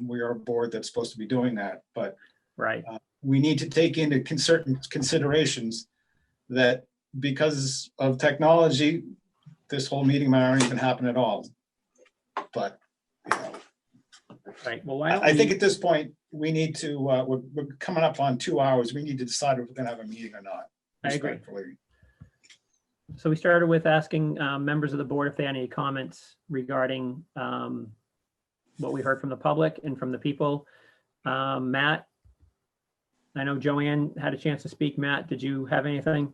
S2: we are a board that's supposed to be doing that. But
S1: right,
S2: we need to take into certain considerations that because of technology, this whole meeting might not even happen at all. But
S1: right. Well,
S2: I think at this point we need to. We're coming up on 2 hours. We need to decide if we're going to have a meeting or not.
S1: I agree.
S2: Respectfully.
S1: So we started with asking members of the board if they had any comments regarding what we heard from the public and from the people. Matt, I know Joanne had a chance to speak. Matt, did you have anything?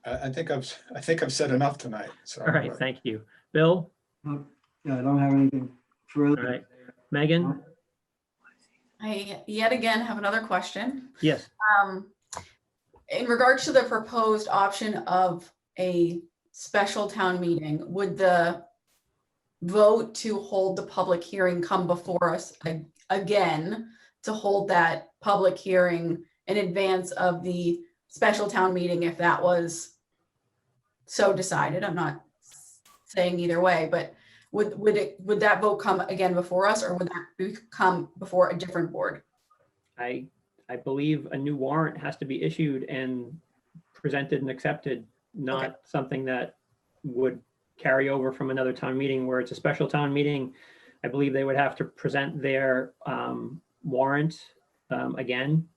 S2: I think I've said enough tonight. So,
S1: all right, thank you. Bill?
S3: Yeah, I don't have anything further.
S1: All right. Megan?
S4: I yet again have another question.
S1: Yes.
S4: In regards to the proposed option of a special town meeting, would the vote to hold the public hearing come before us again to hold that public hearing in advance of the special town meeting if that was so decided? I'm not saying either way, but would that vote come again before us, or would that come before a different board?
S1: I believe a new warrant has to be issued and presented and accepted, not something that would carry over from another town meeting where it's a special town meeting. I believe they would have to present their warrant again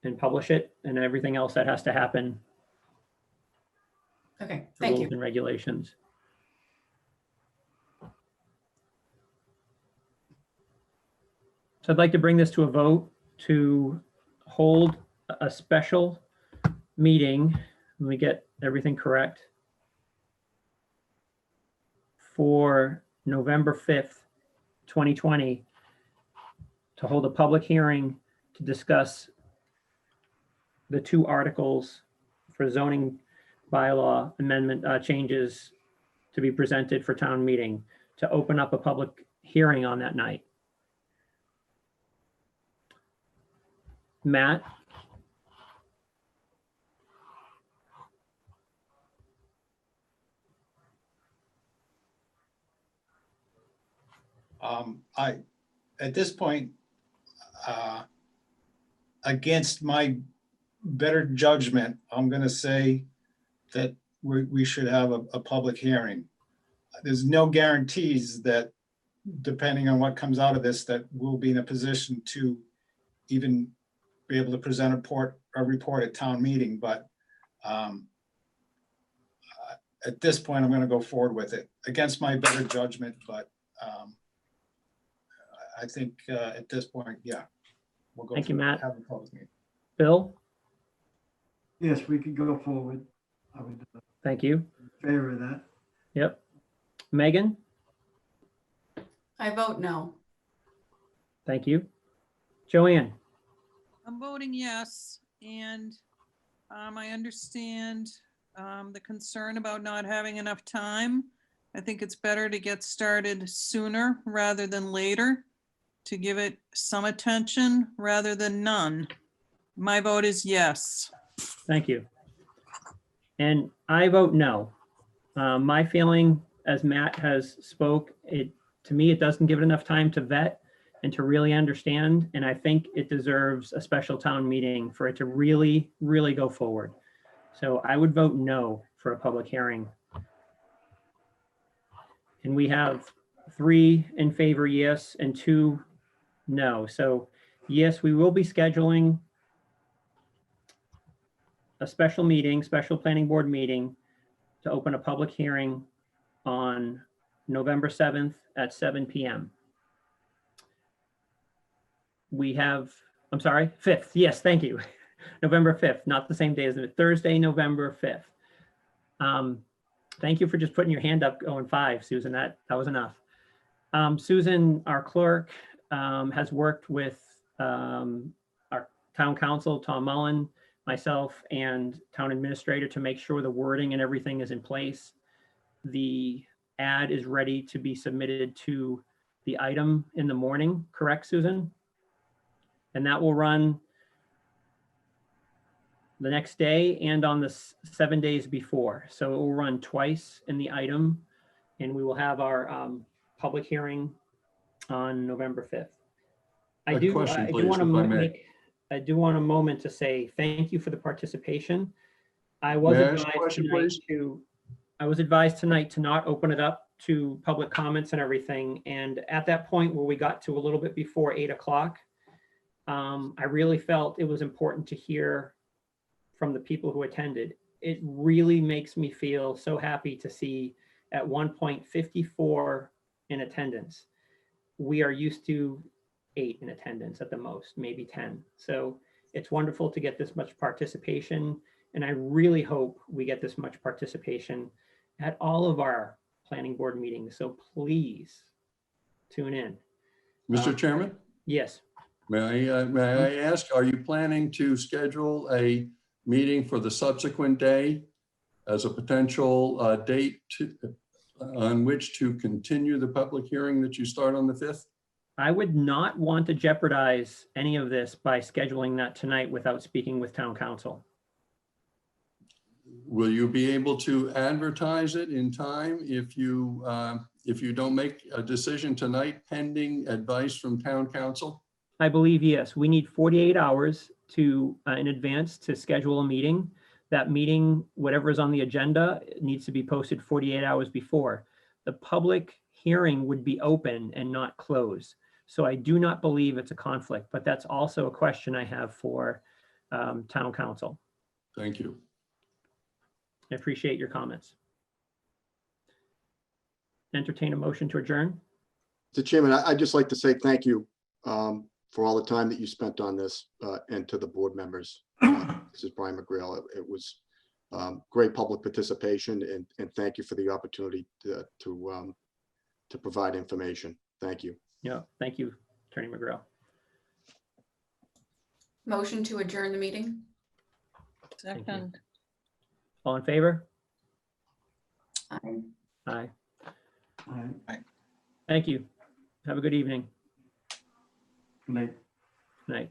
S1: and publish it, and everything else that has to happen.
S4: Okay, thank you.
S1: Rules and regulations. So I'd like to bring this to a vote to hold a special meeting, let me get everything correct, for November 5th, 2020, to hold a public hearing to discuss the two articles for zoning bylaw amendment changes to be presented for town meeting, to open up a public hearing on that night. Matt?
S2: At this point, against my better judgment, I'm gonna say that we should have a public hearing. There's no guarantees that, depending on what comes out of this, that we'll be in a position to even be able to present a report at town meeting, but at this point, I'm gonna go forward with it, against my better judgment, but I think at this point, yeah. We'll go.
S1: Thank you, Matt.
S2: Have a public meeting.
S1: Bill?
S3: Yes, we could go forward. I would
S1: Thank you.
S3: favor of that.
S1: Yep. Megan?
S4: I vote no.
S1: Thank you. Joanne?
S17: I'm voting yes, and I understand the concern about not having enough time. I think it's better to get started sooner rather than later, to give it some attention rather than none. My vote is yes.
S1: Thank you. And I vote no. My feeling, as Matt has spoke, to me, it doesn't give it enough time to vet and to really understand. And I think it deserves a special town meeting for it to really, really go forward. So I would vote no for a public hearing. And we have 3 in favor, yes, and 2 no. So yes, we will be scheduling a special meeting, special planning board meeting, to open a public hearing on November 7th at 7 p.m. We have, I'm sorry, 5th. Yes, thank you. November 5th, not the same day as it. Thursday, November 5th. Thank you for just putting your hand up going 5, Susan. That was enough. Susan, our clerk, has worked with our town council, Tom Mullen, myself, and town administrator to make sure the wording and everything is in place. The ad is ready to be submitted to the item in the morning, correct, Susan? And that will run the next day and on the 7 days before. So it will run twice in the item, and we will have our public hearing on November 5th. I do want a moment to say thank you for the participation. I was advised tonight to not open it up to public comments and everything. And at that point where we got to a little bit before 8 o'clock, I really felt it was important to hear from the people who attended. It really makes me feel so happy to see at one point 54 in attendance. We are used to 8 in attendance at the most, maybe 10. So it's wonderful to get this much participation. And I really hope we get this much participation at all of our planning board meetings. So please tune in.
S7: Mr. Chairman?
S1: Yes.
S7: May I ask, are you planning to schedule a meeting for the subsequent day as a potential date on which to continue the public hearing that you start on the 5th?
S1: I would not want to jeopardize any of this by scheduling that tonight without speaking with town council.
S7: Will you be able to advertise it in time if you don't make a decision tonight pending advice from town council?
S1: I believe, yes. We need 48 hours in advance to schedule a meeting. That meeting, whatever is on the agenda, needs to be posted 48 hours before. The public hearing would be open and not closed. So I do not believe it's a conflict, but that's also a question I have for town council.
S7: Thank you.
S1: I appreciate your comments. Entertain a motion to adjourn.
S11: Mr. Chairman, I'd just like to say thank you for all the time that you spent on this, and to the board members. This is Brian McGrail. It was great public participation, and thank you for the opportunity to provide information. Thank you.
S1: Yeah, thank you, Attorney McGrail.
S4: Motion to adjourn the meeting.
S17: Second.
S1: All in favor?
S4: Aye.
S1: Aye.
S3: Aye.
S1: Thank you. Have a good evening.
S3: Good night.
S1: Night.